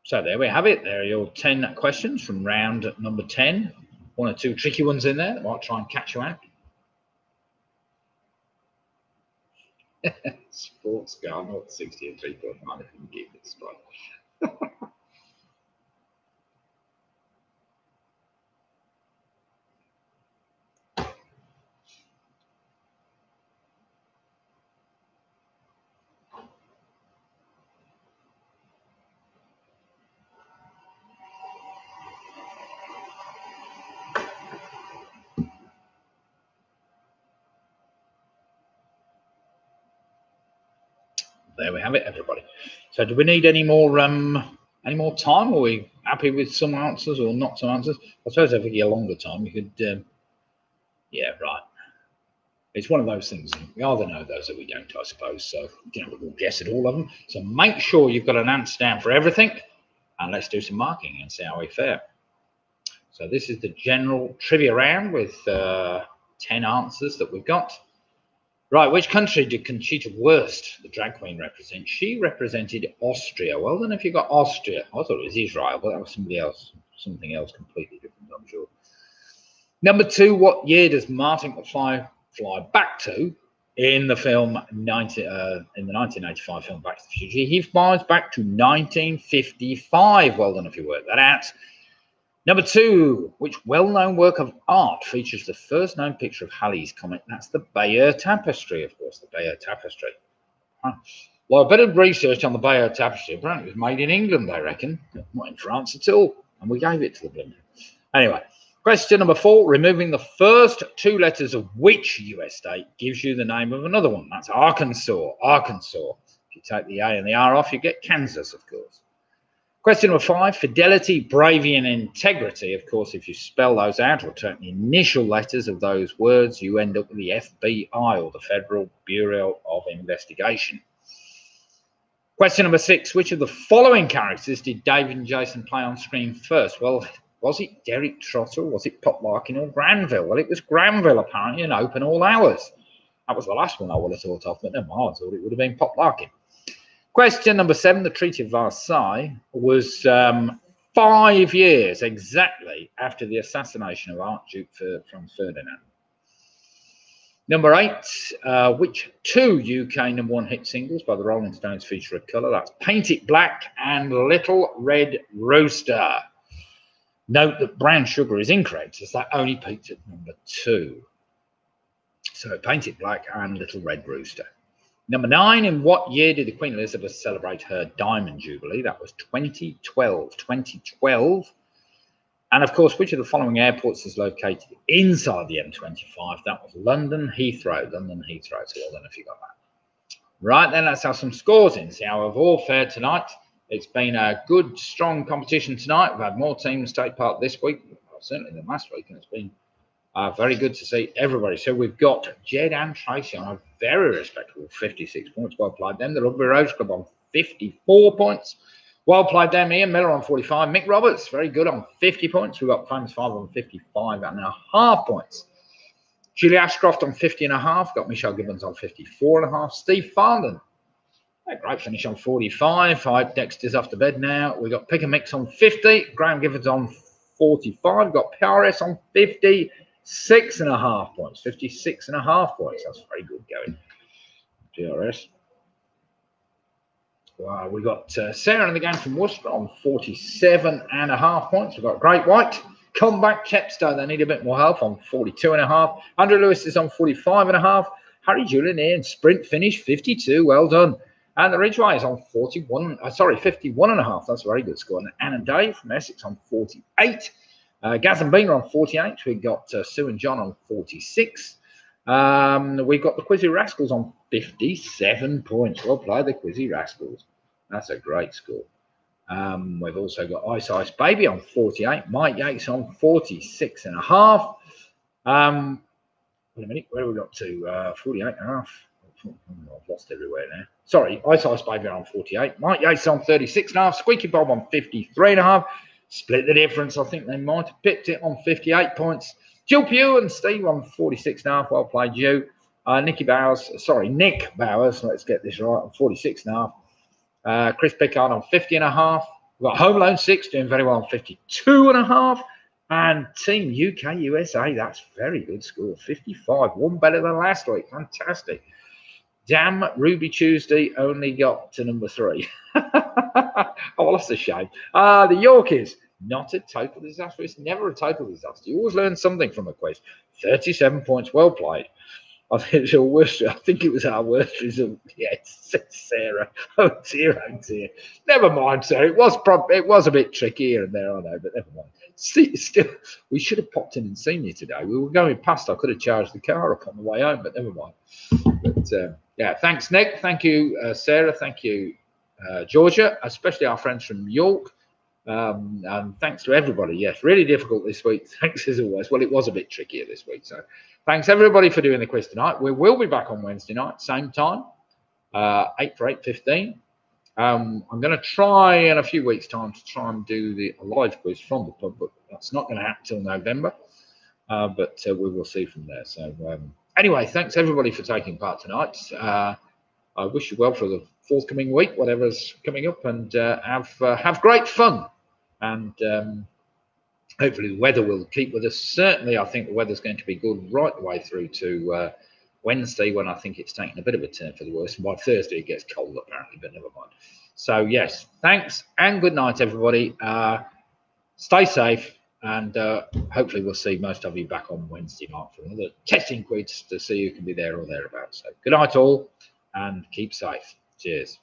So there we have it. There are your 10 questions from round number 10. One or two tricky ones in there that might try and catch you out. Sports car, not 60 and 3.9 if you can keep it straight. There we have it, everybody. So do we need any more time? Are we happy with some answers or not some answers? I suppose if we get a longer time, you could, yeah, right. It's one of those things. We either know those or we don't, I suppose. So, we'll guess at all of them. So make sure you've got an answer down for everything. And let's do some marking and see how we fare. So this is the general trivia round with 10 answers that we've got. Right, which country did Conchita Wurst, the drag queen, represent? She represented Austria. Well, then if you got Austria, I thought it was Israel, but that was something else completely different, I'm sure. Number 2, what year does Martin McFly fly back to in the film in the 1985 film Back to the Future? He flies back to 1955. Well done if you work that out. Number 2, which well-known work of art features the first known picture of Halley's Comet? That's the Bayeux Tapestry, of course, the Bayeux Tapestry. Well, a bit of research on the Bayeux Tapestry. Apparently it was made in England, I reckon, not in France at all, and we gave it to the Blinder. Anyway, question number 4, removing the first 2 letters of which US state gives you the name of another one? That's Arkansas. Arkansas. If you take the A and the R off, you get Kansas, of course. Question number 5, fidelity, bravery, and integrity. Of course, if you spell those out or take the initial letters of those words, you end up with the FBI, or the Federal Bureau of Investigation. Question number 6, which of the following characters did David and Jason play on screen first? Well, was it Derek Trotter, was it Pop Larkin, or Granville? Well, it was Granville, apparently, and Open All Hours. That was the last one I would have thought of, but never mind, I thought it would have been Pop Larkin. Question number 7, the Treaty of Versailles was 5 years exactly after the assassination of Archduke Franz Ferdinand. Number 8, which 2 UK #1 hit singles by the Rolling Stones feature a colour? That's Paint It Black and Little Red Rooster. Note that Brown Sugar is incorrect, as that only peaked at number 2. So Paint It Black and Little Red Rooster. Number 9, in what year did the Queen Elizabeth celebrate her Diamond Jubilee? That was 2012. 2012. And of course, which of the following airports is located inside the M25? That was London Heathrow. London Heathrow. So well done if you got that. Right, then let's have some scores in. See how we've all fared tonight. It's been a good, strong competition tonight. We've had more teams take part this week, certainly than last week, and it's been very good to see everybody. So we've got Jed and Tracy on a very respectable 56 points. Well played them. The Rugby Rose Club on 54 points. Well played them. Ian Miller on 45. Mick Roberts, very good on 50 points. We've got Famous 5 on 55.5 points. Julie Ashcroft on 50.5. Got Michelle Gibbons on 54.5. Steve Farland. A great finish on 45. Dexter's off to bed now. We got Pick and Mix on 50. Graham Gifford's on 45. Got PRS on 56.5 points. 56.5 points. That's very good going. PRS. Wow, we got Sarah in the game from Worcester on 47.5 points. We've got Great White. Comeback Chepstow, they need a bit more help on 42.5. Andrew Lewis is on 45.5. Harry Julian in sprint finish 52. Well done. And the Ridgeway is on 51.5. That's a very good score. And Anna Dave from Essex on 48. Gaz and Beamer on 48. We've got Sue and John on 46. We've got the Quizzy Rascals on 57 points. Well played, the Quizzy Rascals. That's a great score. We've also got Ice Ice Baby on 48. Mike Yates on 46.5. Wait a minute, where have we got to? 48.5. I've lost everywhere now. Sorry, Ice Ice Baby on 48. Mike Yates on 36.5. Squeaky Bob on 53.5. Split the difference. I think they might have picked it on 58 points. Jill Pugh and Steve on 46.5. Well played, you. Nick Bowers, let's get this right, on 46.5. Chris Pickard on 50.5. We've got Home Loan 6 doing very well on 52.5. And Team UK USA, that's very good score, 55. One better than last week. Fantastic. Damn, Ruby Tuesday only got to number 3. Oh, that's a shame. The Yorkies, not a total disaster. It's never a total disaster. You always learn something from a quiz. 37 points, well played. I think it was our worst result yet, said Sarah. Oh dear. Never mind, Sarah. It was a bit tricky here and there, I know, but never mind. Still, we should have popped in and seen you today. We were going past. I could have charged the car up on the way home, but never mind. But yeah, thanks, Nick. Thank you, Sarah. Thank you, Georgia, especially our friends from York. And thanks to everybody. Yes, really difficult this week. Thanks as always. Well, it was a bit trickier this week, so thanks everybody for doing the quiz tonight. We will be back on Wednesday night, same time, 8 for 8:15. I'm going to try in a few weeks' time to try and do the live quiz from the pub, but that's not going to happen till November. But we will see from there. So anyway, thanks everybody for taking part tonight. I wish you well for the forthcoming week, whatever's coming up, and have great fun. And hopefully the weather will keep with us. Certainly, I think the weather's going to be good right the way through to Wednesday, when I think it's taking a bit of a turn for the worse. And by Thursday, it gets cold, apparently, but never mind. So, yes, thanks and good night, everybody. Stay safe, and hopefully we'll see most of you back on Wednesday night for another testing quiz to see who can be there or thereabouts. So, good night, all, and keep safe. Cheers.